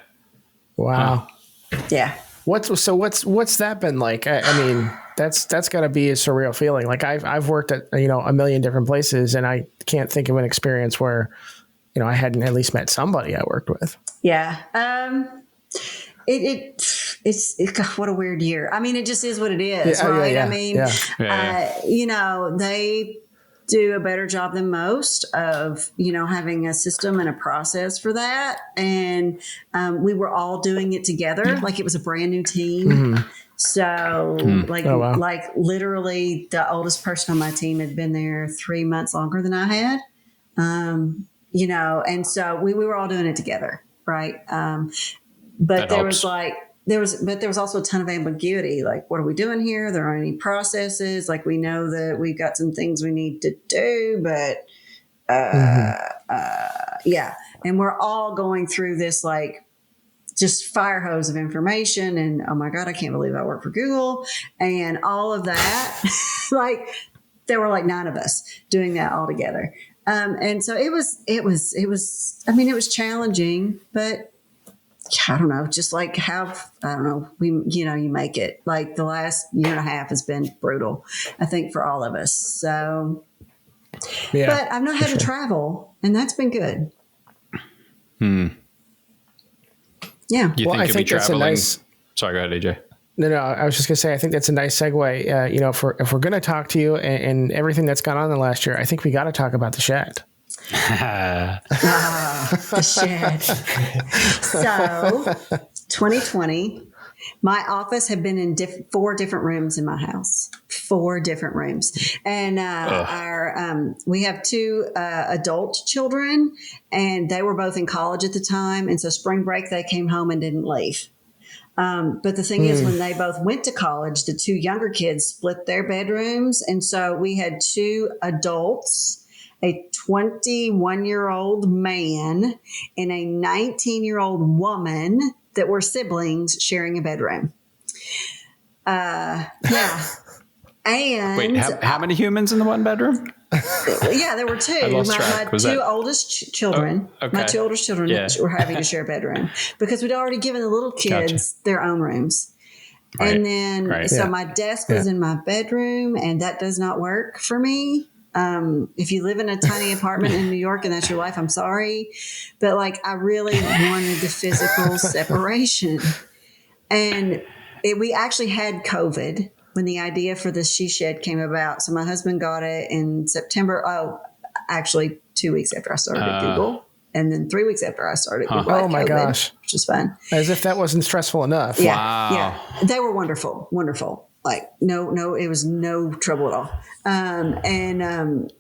Wow. Huh. Yeah. What's that been like? I mean, that's got to be a surreal feeling. Like I've worked at a million different places, and I can't think of an experience where I hadn't at least met somebody I worked with. Yeah. It's what a weird year. I mean, it just is what it is, right? Yeah, I mean, they do a better job than most of, having a system and a process for that. And we were all doing it together. Like it was a brand new team. Mm-hmm. So like literally the oldest person on my team had been there 3 months longer than I had, and so we were all doing it together. Right. But there was also a ton of ambiguity. Like, what are we doing here? There aren't any processes. Like, we know that we've got some things we need to do, but and we're all going through this like just fire hose of information. And oh my God, I can't believe I work for Google and all of that. Like, there were like 9 of us doing that all together. And so it was. I mean, it was challenging, but. I don't know, just like you make it. Like the last year and a half has been brutal, I think, for all of us. So, but I've not had to travel, and that's been good. Yeah. You think you'll be traveling? Sorry, go ahead, AJ. No, I was just gonna say, I think that's a nice segue. If we're gonna talk to you and everything that's gone on in the last year, I think we got to talk about the shed. The shed. So 2020, my office had been in 4 different rooms in my house, 4 different rooms. And we have 2 adult children, and they were both in college at the time. And so spring break, they came home and didn't leave. But the thing is, when they both went to college, the 2 younger kids split their bedrooms. And so we had 2 adults, a 21-year-old man and a 19-year-old woman that were siblings sharing a bedroom. And wait, how many humans in the one bedroom? Yeah, there were 2. My 2 oldest children. Oh, okay. My 2 oldest children were having to share a bedroom because we'd already given the little kids their own rooms. Right. And then, my desk was in my bedroom, and that does not work for me. If you live in a tiny apartment in New York and that's your life, I'm sorry. But like, I really wanted the physical separation. And we actually had COVID when the idea for the she shed came about. So my husband got it in September. Oh, actually 2 weeks after I started at Google. And then 3 weeks after I started Google. Oh my gosh. Which was fun. As if that wasn't stressful enough. Yeah. Wow. Yeah. They were wonderful. Wonderful. Like no, it was no trouble at all. And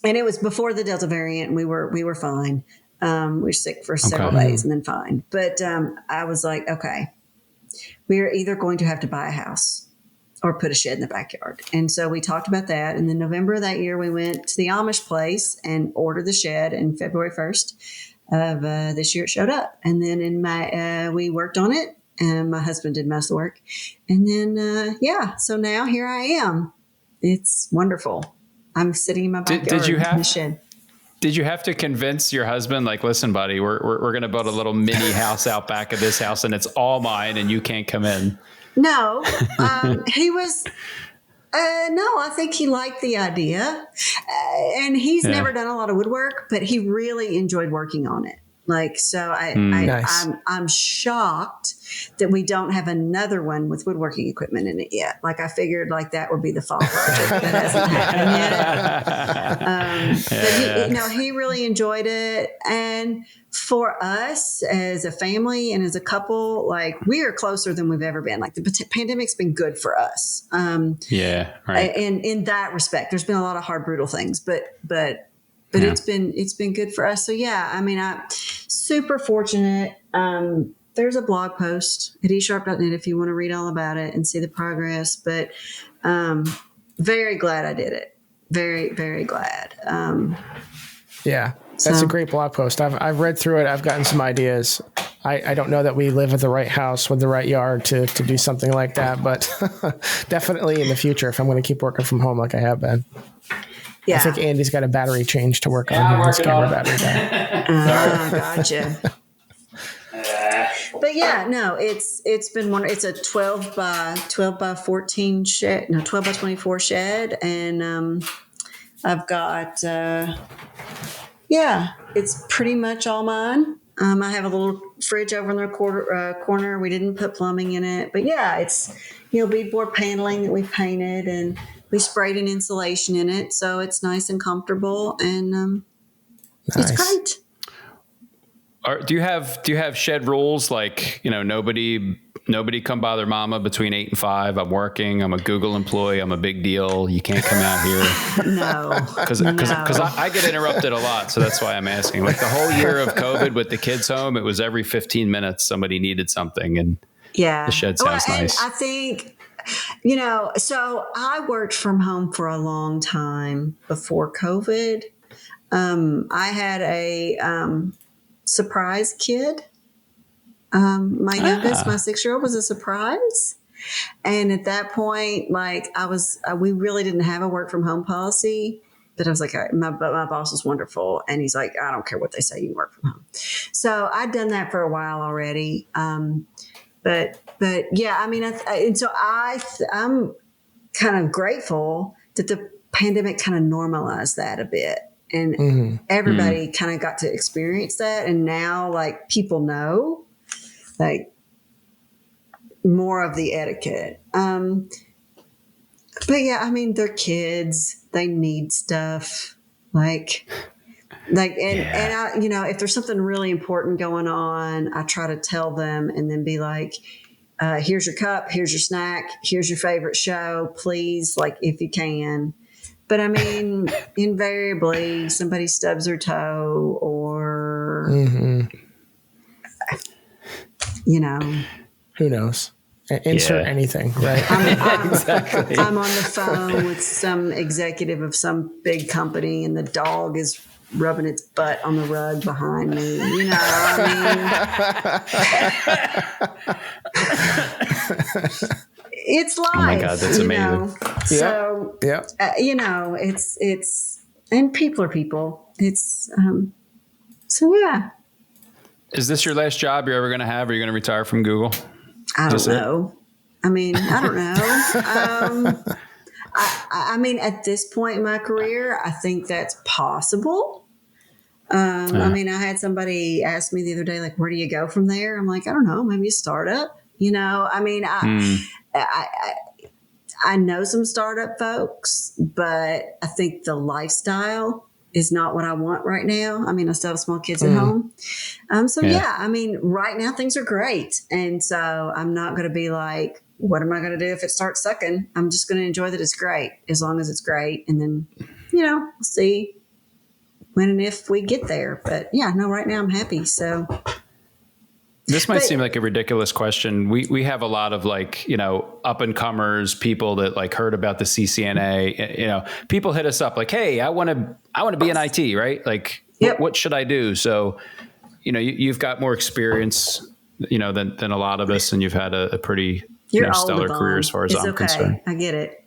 it was before the Delta variant, and we were fine. We were sick for several days and then fine. But I was like, okay, we are either going to have to buy a house or put a shed in the backyard. And so we talked about that. And then November of that year, we went to the Amish place and ordered the shed. And February 1st of this year, it showed up. And then we worked on it. And my husband did most of the work. And then, so now here I am. It's wonderful. I'm sitting in my backyard in the shed. Did you have to convince your husband, like, listen, buddy, we're going to build a little mini house out back of this house, and it's all mine, and you can't come in? No. He was... no, I think he liked the idea. And he's never done a lot of woodwork, but he really enjoyed working on it. Like, so nice. I'm shocked that we don't have another one with woodworking equipment in it yet. Like, I figured like that would be the fall project. That hasn't happened yet. But he really enjoyed it. And for us as a family and as a couple, like, we are closer than we've ever been. Like, the pandemic's been good for us. And in that respect, there's been a lot of hard, brutal things, but but it's been good for us. So yeah, I mean, I'm super fortunate. There's a blog post at esharp.net if you want to read all about it and see the progress, but very glad I did it. Very, very glad. Yeah, that's a great blog post. I've read through it. I've gotten some ideas. I don't know that we live at the right house with the right yard to do something like that, but definitely in the future, if I'm going to keep working from home like I have been. Yeah. I think Andy's got a battery change to work on. Let's get her battery back. Gotcha. But yeah, no, it's been it's a 12 by 14 shed, 12 by 24 shed. And, I've got, it's pretty much all mine. I have a little fridge over in the corner. We didn't put plumbing in it, but yeah, it's, beadboard paneling that we painted, and we sprayed an insulation in it. So it's nice and comfortable, and, It's great. Do you have shed rules like, nobody come bother mama between 8 and 5. I'm working. I'm a Google employee. I'm a big deal. You can't come out here. No, because I get interrupted a lot. So that's why I'm asking. Like the whole year of COVID with the kids home, it was every 15 minutes somebody needed something, and the shed sounds nice. I think, so I worked from home for a long time before COVID. I had a surprise kid. My youngest, my 6-year-old, was a surprise. And at that point, we really didn't have a work from home policy, but I was like, my boss is wonderful. And he's like, I don't care what they say, you can work from home. So I'd done that for a while already. But yeah, I mean, I'm kind of grateful that the pandemic kind of normalized that a bit. And everybody kind of got to experience that. And now people know more of the etiquette. But yeah, I mean, they're kids, they need stuff and I, if there's something really important going on, I try to tell them and then be like, here's your cup, here's your snack, here's your favorite show, please. If you can. But I mean, invariably somebody stubs their toe or, who knows? Insert anything, right? Exactly. I'm on the phone with some executive of some big company, and the dog is rubbing its butt on the rug behind me. It's life. Oh my God, that's amazing. So, it's, and people are people. It's, so yeah. Is this your last job you're ever going to have? Are you going to retire from Google? I don't know. I mean, I don't know. I mean, at this point in my career, I think that's possible. I mean, I had somebody ask me the other day, where do you go from there? I'm like, I don't know, maybe a startup. I mean, I know some startup folks, but I think the lifestyle is not what I want right now. I mean, I still have small kids at home. Yeah, I mean, right now things are great. And so I'm not going to be like, what am I going to do if it starts sucking? I'm just going to enjoy that it's great as long as it's great. And then, we'll see when and if we get there. But yeah, no, right now I'm happy. So this might seem like a ridiculous question. We have a lot of up and comers, people that heard about the CCNA. People hit us up hey, I want to be in IT, right? What should I do? So, you've got more experience, than a lot of us, and you've had a pretty stellar career as far as I'm concerned. I get it.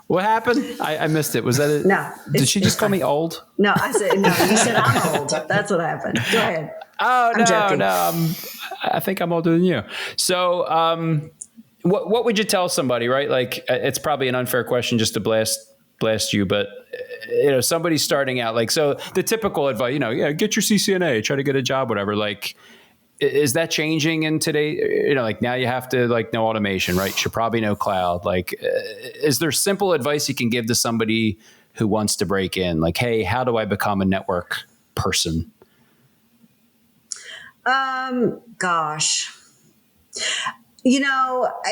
What happened? I missed it. Was that it? No. Did she just call me old? No, I said, no, you said I'm old. That's what happened. Go ahead. Oh, no. I think I'm older than you. So, what would you tell somebody, right? It's probably an unfair question just to blast you, but somebody's starting out, so the typical advice, get your CCNA, try to get a job, whatever, is that changing in today? Now you have to know automation, right? You should probably know cloud. Is there simple advice you can give to somebody who wants to break in? Hey, how do I become a network person? Gosh,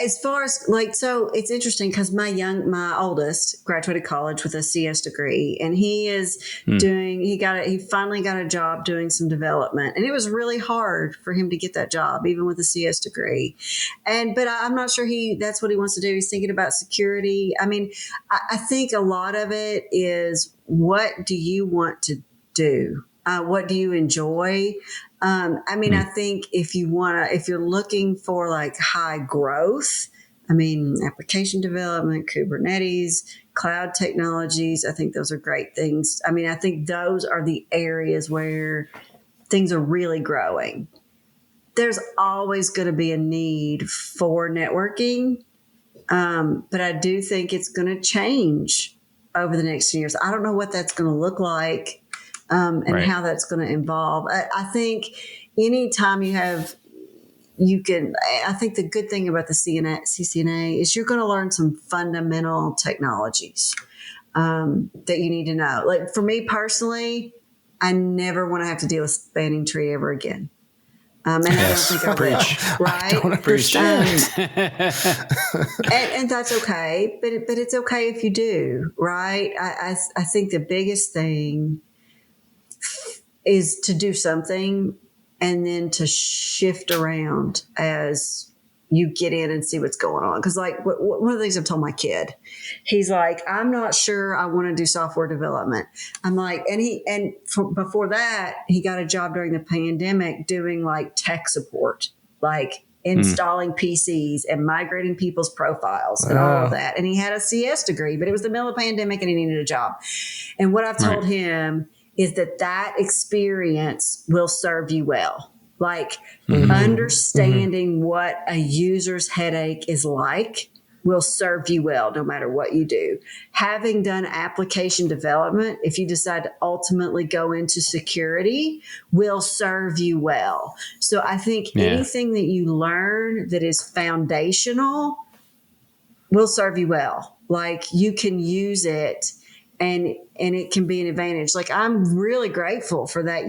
As far as so it's interesting because my oldest graduated college with a CS degree, and he is he finally got a job doing some development, and it was really hard for him to get that job, even with a CS degree. But I'm not sure that's what he wants to do. He's thinking about security. I mean, I think a lot of it is, what do you want to do? What do you enjoy? I think if you're looking for like high growth, application development, Kubernetes, cloud technologies, I think those are great things. I think those are the areas where things are really growing. There's always going to be a need for networking, but I do think it's going to change over the next 10 years. I don't know what that's going to look like. How that's going to evolve. I think anytime I think the good thing about the CCNA is you're going to learn some fundamental technologies that you need to know. Like for me personally, I never want to have to deal with spanning tree ever again. And yes. I don't think I will, right? I don't understand. And that's okay, but it's okay if you do, right? I think the biggest thing is to do something and then to shift around as you get in and see what's going on. Because one of the things I've told my kid, he's like, I'm not sure I want to do software development. I'm like, before that, he got a job during the pandemic doing like tech support, like installing PCs and migrating people's profiles and all of that. And he had a CS degree, but it was the middle of the pandemic and he needed a job. And what I've told him is that experience will serve you well. Like understanding what a user's headache is like will serve you well no matter what you do. Having done application development, if you decide to ultimately go into security, will serve you well. So I think anything that you learn that is foundational will serve you well. Like you can use it and it can be an advantage. Like I'm really grateful for that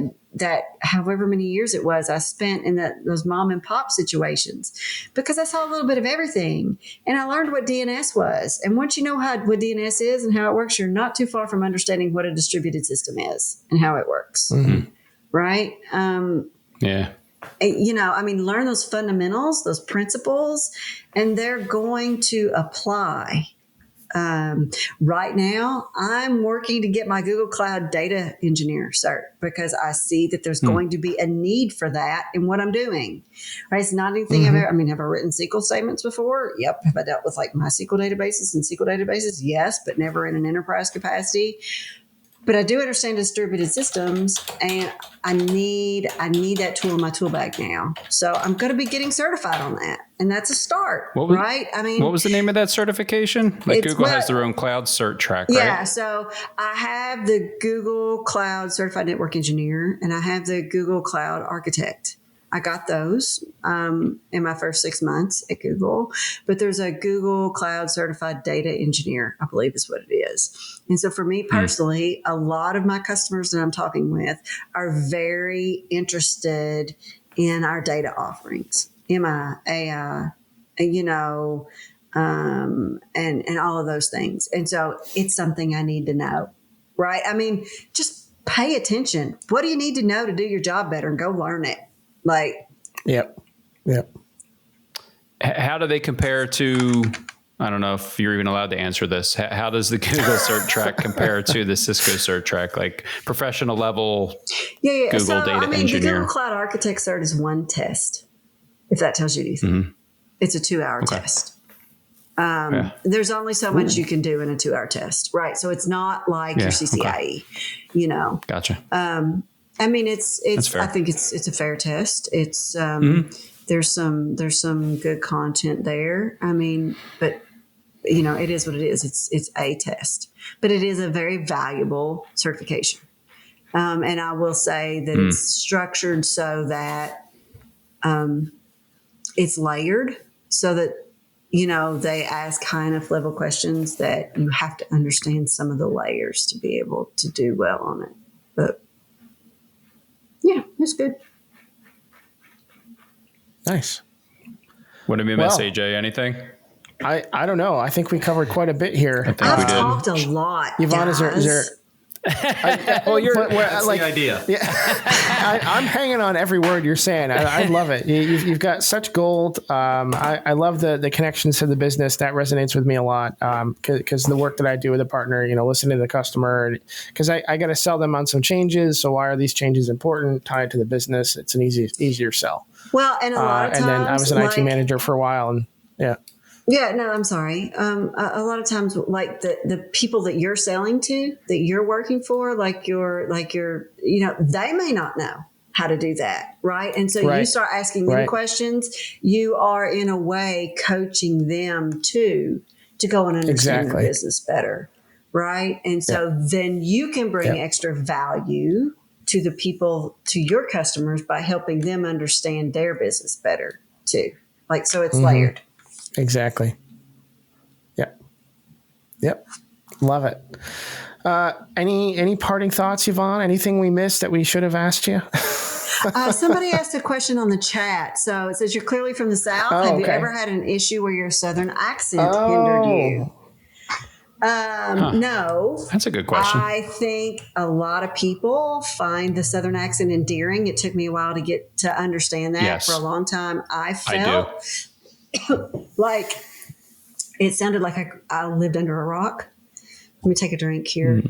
however many years it was I spent in those mom and pop situations, because I saw a little bit of everything and I learned what DNS was. And once you know what DNS is and how it works, you're not too far from understanding what a distributed system is and how it works. Mm-hmm. Right. Learn those fundamentals, those principles, and they're going to apply. Right now, I'm working to get my Google Cloud Data Engineer cert because I see that there's going to be a need for that in what I'm doing. Right? It's not anything have I written SQL statements before? Yep. Have I dealt with like MySQL databases and SQL databases? Yes, but never in an enterprise capacity. But I do understand distributed systems, and I need that tool in my tool bag now. So I'm going to be getting certified on that, and that's a start, right? What was the name of that certification? Like Google has their own cloud cert track, right? Yeah. So I have the Google Cloud Certified Network Engineer, and I have the Google Cloud Architect. I got those in my first 6 months at Google, but there's a Google Cloud Certified Data Engineer, I believe is what it is. And so for me personally, a lot of my customers that I'm talking with are very interested in our data offerings, MI, AI, and all of those things. And so it's something I need to know, right? Just pay attention. What do you need to know to do your job better, and go learn it? Yep. How do they compare to, I don't know if you're even allowed to answer this. How does the Google cert track compare to the Cisco cert track, like professional level Google Data Engineer? The Google Cloud Architect cert is one test, if that tells you anything. Mm-hmm. It's a 2-hour test. There's only so much you can do in a 2-hour test, right? So it's not like your CCIE, Gotcha. I think it's a fair test. It's there's some good content there. But it is what it is. It's a test, but it is a very valuable certification. And I will say that it's structured so that it's layered, so that they ask high enough level questions that you have to understand some of the layers to be able to do well on it. But yeah, it's good. Nice. What did we miss, AJ? Anything? I don't know. I think we covered quite a bit here. I think I've talked a lot, Eyvonne, guys. is there that's the idea. Yeah, I'm hanging on every word you're saying. I love it. You've got such gold. I love the connections to the business. That resonates with me a lot because the work that I do with a partner, listening to the customer, because I got to sell them on some changes. So why are these changes important? Tied to the business. It's an easier sell. Well, and a lot of times, and then I was an IT manager for a while, and yeah. Yeah, no, I'm sorry. A lot of times, like the people that you're selling to, that you're working for, like you're, they may not know how to do that, right? And so you start asking them questions. You are in a way coaching them to go and understand the business better, right? And so then you can bring extra value to the people, to your customers, by helping them understand their business better too. Like, so it's layered. Exactly. Yep. Love it. Any parting thoughts, Eyvonne? Anything we missed that we should have asked you? Somebody asked a question on the chat. So it says, you're clearly from the South. Have you ever had an issue where your Southern accent hindered you? No. That's a good question. I think a lot of people find the Southern accent endearing. It took me a while to get to understand that. Yes. For a long time. I felt like it sounded like I lived under a rock. Let me take a drink here.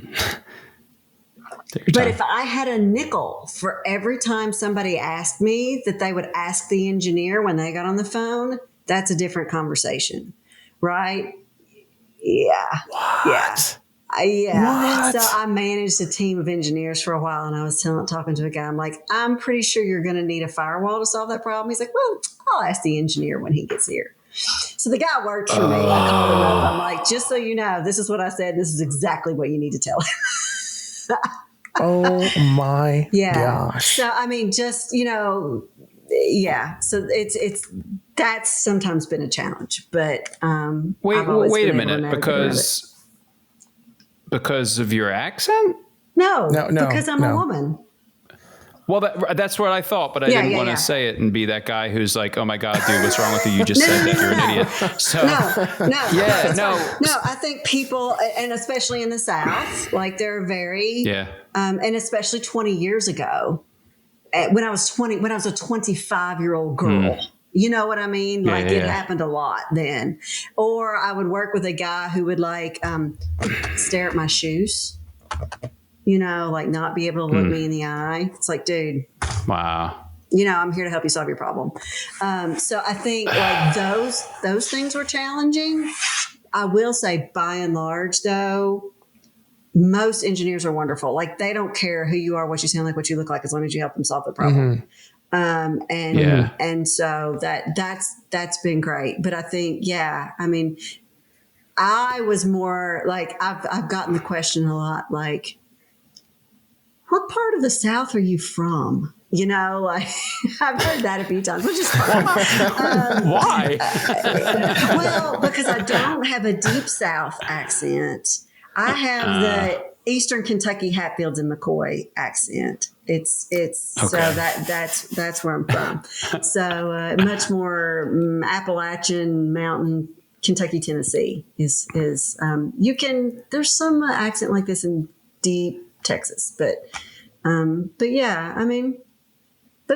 But if I had a nickel for every time somebody asked me that they would ask the engineer when they got on the phone, that's a different conversation, right? Yeah. What? Yeah. What? So I managed a team of engineers for a while, and I was talking to a guy. I'm like, I'm pretty sure you're going to need a firewall to solve that problem. He's like, well, I'll ask the engineer when he gets here. So the guy worked for me. I called him up. I'm like, just so you know, this is what I said. This is exactly what you need to tell him. Oh my gosh. So, I mean, just, So it's that's sometimes been a challenge, but, wait a minute, because of your accent? No, because I'm a woman. Well, that's what I thought, but I didn't want to say it and be that guy who's like, "Oh my God, dude, what's wrong with you? You just said that you're an idiot." So No. I think people, and especially in the South, like they're very, and especially 20 years ago, when I was a 25-year-old girl. You know what I mean? It happened a lot then. Or I would work with a guy who would stare at my shoes. Not be able to look me in the eye. It's like, dude. Wow. I'm here to help you solve your problem. So I think those things were challenging. I will say, by and large, though, most engineers are wonderful. Like, they don't care who you are, what you sound like, what you look like, as long as you help them solve the problem. And so that's been great. But I think, I was more like, I've gotten the question a lot, like, what part of the South are you from? I've heard that a few times, which is fun. Why? Well, because I don't have a deep South accent. I have the Eastern Kentucky Hatfields and McCoy accent. It's so that's where I'm from. So much more Appalachian Mountain, Kentucky, Tennessee is there's some accent like this in deep Texas, but but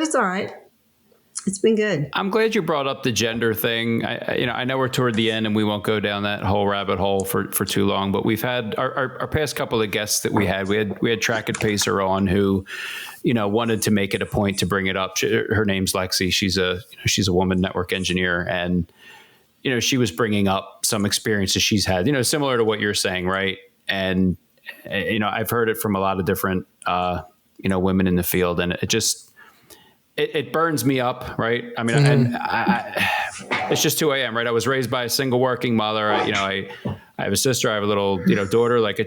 it's all right. It's been good. I'm glad you brought up the gender thing. I know we're toward the end and we won't go down that whole rabbit hole for too long, but we've had our past couple of guests that we had Track and Pacer on who, wanted to make it a point to bring it up. Her name's Lexi. She's a woman network engineer, and, she was bringing up some experiences she's had, similar to what you're saying. Right. And, I've heard it from a lot of different, women in the field, and it burns me up, right? I mean, and it's just who I am, right? I was raised by a single working mother. I have a sister. I have a little, daughter. Like,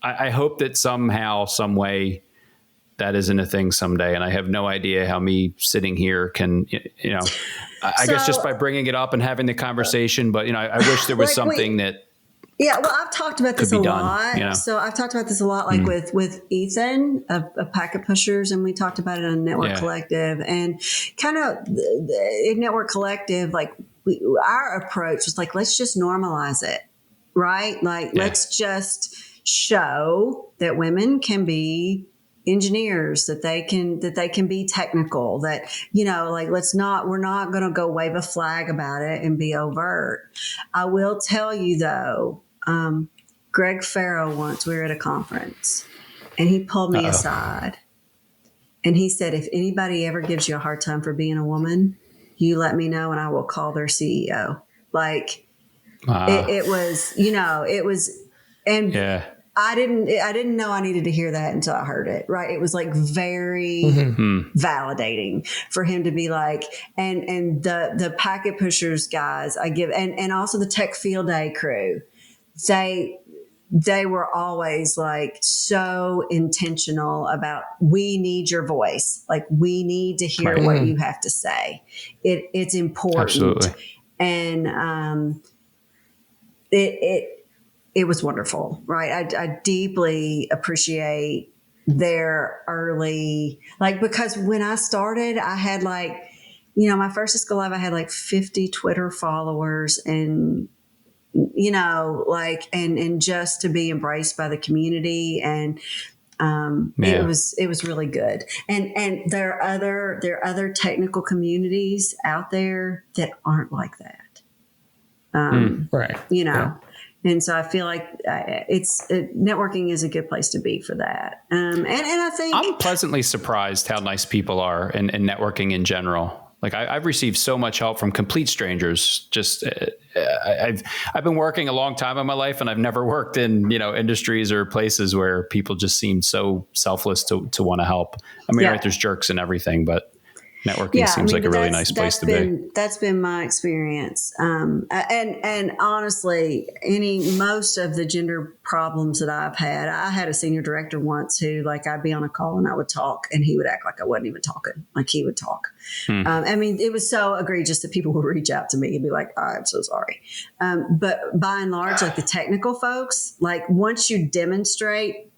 I hope that somehow, some way, that isn't a thing someday. And I have no idea how me sitting here can, I guess just by bringing it up and having the conversation. But I wish there was something that Yeah, well, I've talked about this a lot. You know? So I've talked about this a lot, like with Ethan of Packet Pushers, and we talked about it on Network Collective, and kind of in Network Collective, like our approach was like, let's just normalize it, right? Like, let's just show that women can be engineers, that they can be technical, that, you know, like, we're not going to go wave a flag about it and be overt. I will tell you though, Greg Farrow, once we were at a conference and he pulled me aside and he said, if anybody ever gives you a hard time for being a woman, you let me know and I will call their CEO. Like it was, you know, it was, and I didn't know I needed to hear that until I heard it. Right. It was like very validating for him to be like, and the Packet Pushers guys I give, and also the Tech Field Day crew, they were always like so intentional about, we need your voice. Like, we need to hear what you have to say. It's important. Absolutely. And it was wonderful, right? I deeply appreciate their early, like, because when I started, I had like, you know, my first Cisco Live, I had like 50 Twitter followers, and, you know, like, and just to be embraced by the community, and it was really good. And there are other technical communities out there that aren't like that. Right. You know. Yeah. And so I feel like networking is a good place to be for that. And I think I'm pleasantly surprised how nice people are in networking in general. Like I've received so much help from complete strangers. Just I've been working a long time in my life, and I've never worked in, you know, industries or places where people just seem so selfless to want to help. I mean, right, there's jerks and everything, but networking seems like a really nice place to be. That's been my experience. And honestly, most of the gender problems that I've had, I had a senior director once who, like, I'd be on a call and I would talk and he would act like I wasn't even talking, like he would talk. I mean, it was so egregious that people would reach out to me and be like, oh, I'm so sorry. But by and large, like the technical folks, like once you demonstrate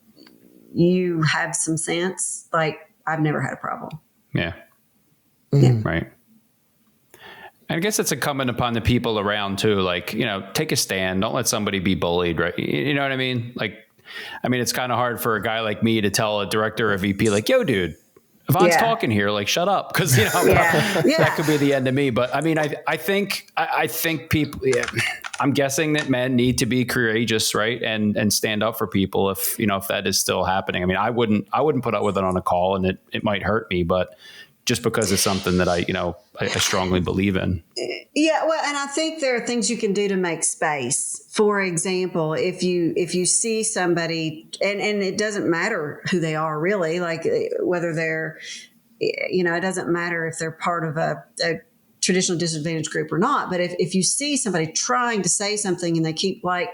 you have some sense, like I've never had a problem. Yeah. Right. I guess it's incumbent upon the people around too. Like, you know, take a stand. Don't let somebody be bullied. Right. You know what I mean? Like, I mean, it's kind of hard for a guy like me to tell a director or VP, like, yo, dude, Yvonne's talking here, like, shut up. Cause you know, that could be the end of me. But I mean, I think people, I'm guessing that men need to be courageous, right. And stand up for people if, you know, if that is still happening. I mean, I wouldn't put up with it on a call, and it might hurt me, but just because it's something that I strongly believe in. Yeah, well, and I think there are things you can do to make space. For example, if you see somebody, and it doesn't matter who they are really, like whether they're, you know, it doesn't matter if they're part of a traditional disadvantaged group or not. But if you see somebody trying to say something and they keep like,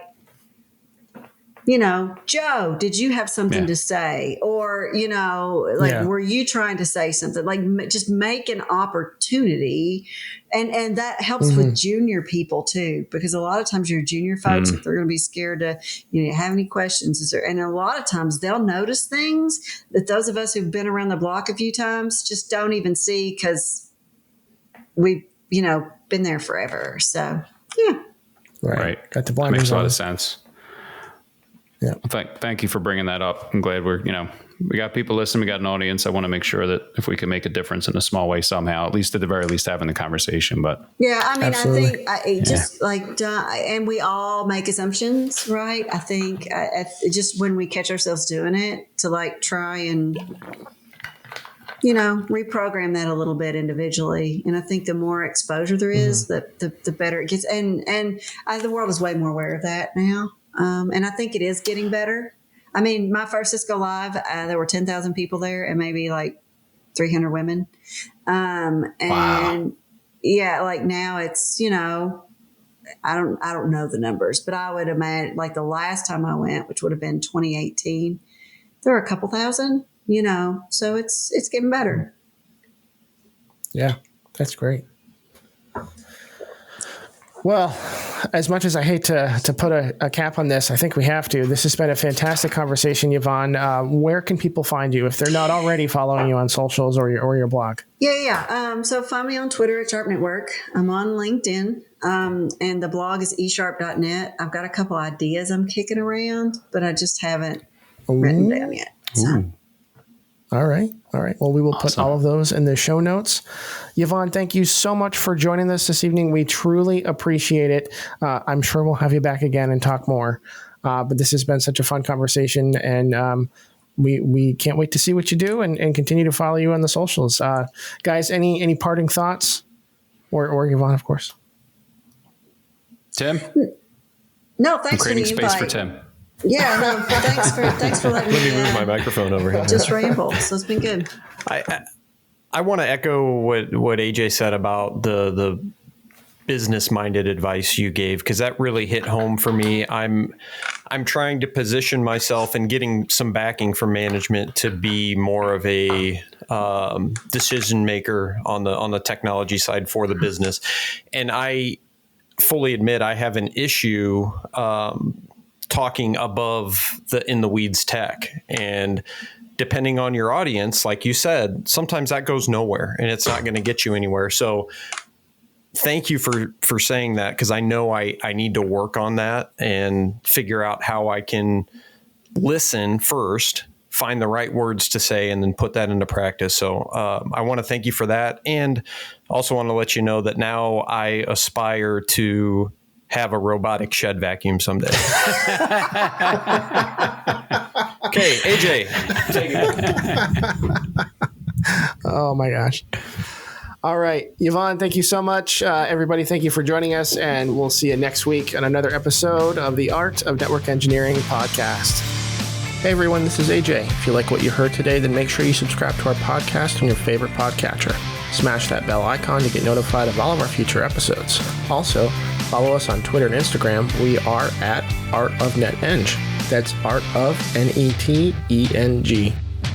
you know, Joe, did you have something to say? Or, you know, like, were you trying to say something? Like, just make an opportunity. And that helps with junior people too, because a lot of times your junior folks, if they're going to be scared to, you know, have any questions, and a lot of times they'll notice things that those of us who've been around the block a few times just don't even see, because we've, you know, been there forever. So, yeah. Right. Got the blinders on. Makes a lot of sense. Yeah. Well, thank you for bringing that up. I'm glad we got people listening. We got an audience. I want to make sure that if we can make a difference in a small way somehow, at the very least having the conversation. But yeah, I mean, absolutely. I think just like, and we all make assumptions, right? I think just when we catch ourselves doing it, to like try and, you know, reprogram that a little bit individually. And I think the more exposure there is, the better it gets. And the world is way more aware of that now. And I think it is getting better. I mean, my first Cisco Live, there were 10,000 people there and maybe like 300 women. And yeah, like now it's, you know, I don't know the numbers, but I would imagine like the last time I went, which would have been 2018, there were a couple thousand, you know, so it's getting better. Yeah, that's great. Well, as much as I hate to put a cap on this, I think we have to. This has been a fantastic conversation, Eyvonne. Where can people find you if they're not already following you on socials or your blog? Yeah. So find me on Twitter at Sharp Network. I'm on LinkedIn, and the blog is esharp.net. I've got a couple ideas I'm kicking around, but I just haven't written down yet. So. All right. Well, we will put all of those in the show notes. Eyvonne, thank you so much for joining us this evening. We truly appreciate it. I'm sure we'll have you back again and talk more. But this has been such a fun conversation, and we can't wait to see what you do and continue to follow you on the socials. Guys, any parting thoughts? Or Eyvonne, of course. Tim? No, thanks for the invite. Creating space for Tim. Yeah, no, thanks for letting me. Let me move my microphone over here. Just ramble. So it's been good. I want to echo what AJ said about the business-minded advice you gave, because that really hit home for me. I'm trying to position myself and getting some backing from management to be more of a decision maker on the technology side for the business, and I fully admit I have an issue talking above the in the weeds tech, and depending on your audience, like you said, sometimes that goes nowhere and it's not going to get you anywhere. So thank you for saying that, because I know I need to work on that and figure out how I can listen first, find the right words to say, and then put that into practice. So I want to thank you for that, and also want to let you know that now I aspire to have a robotic shed vacuum someday. Okay, AJ, take it. Oh my gosh. All right, Eyvonne, thank you so much. Everybody, thank you for joining us, and we'll see you next week on another episode of the Art of Network Engineering podcast. Hey everyone, this is AJ. If you like what you heard today, then make sure you subscribe to our podcast on your favorite podcatcher. Smash that bell icon to get notified of all of our future episodes. Also, follow us on Twitter and Instagram. We are at Art of NetEng. That's Art of NETENG.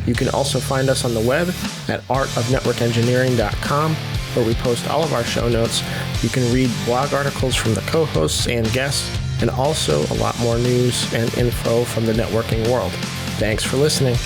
You can also find us on the web at artofnetworkengineering.com, where we post all of our show notes. You can read blog articles from the co-hosts and guests, and also a lot more news and info from the networking world. Thanks for listening.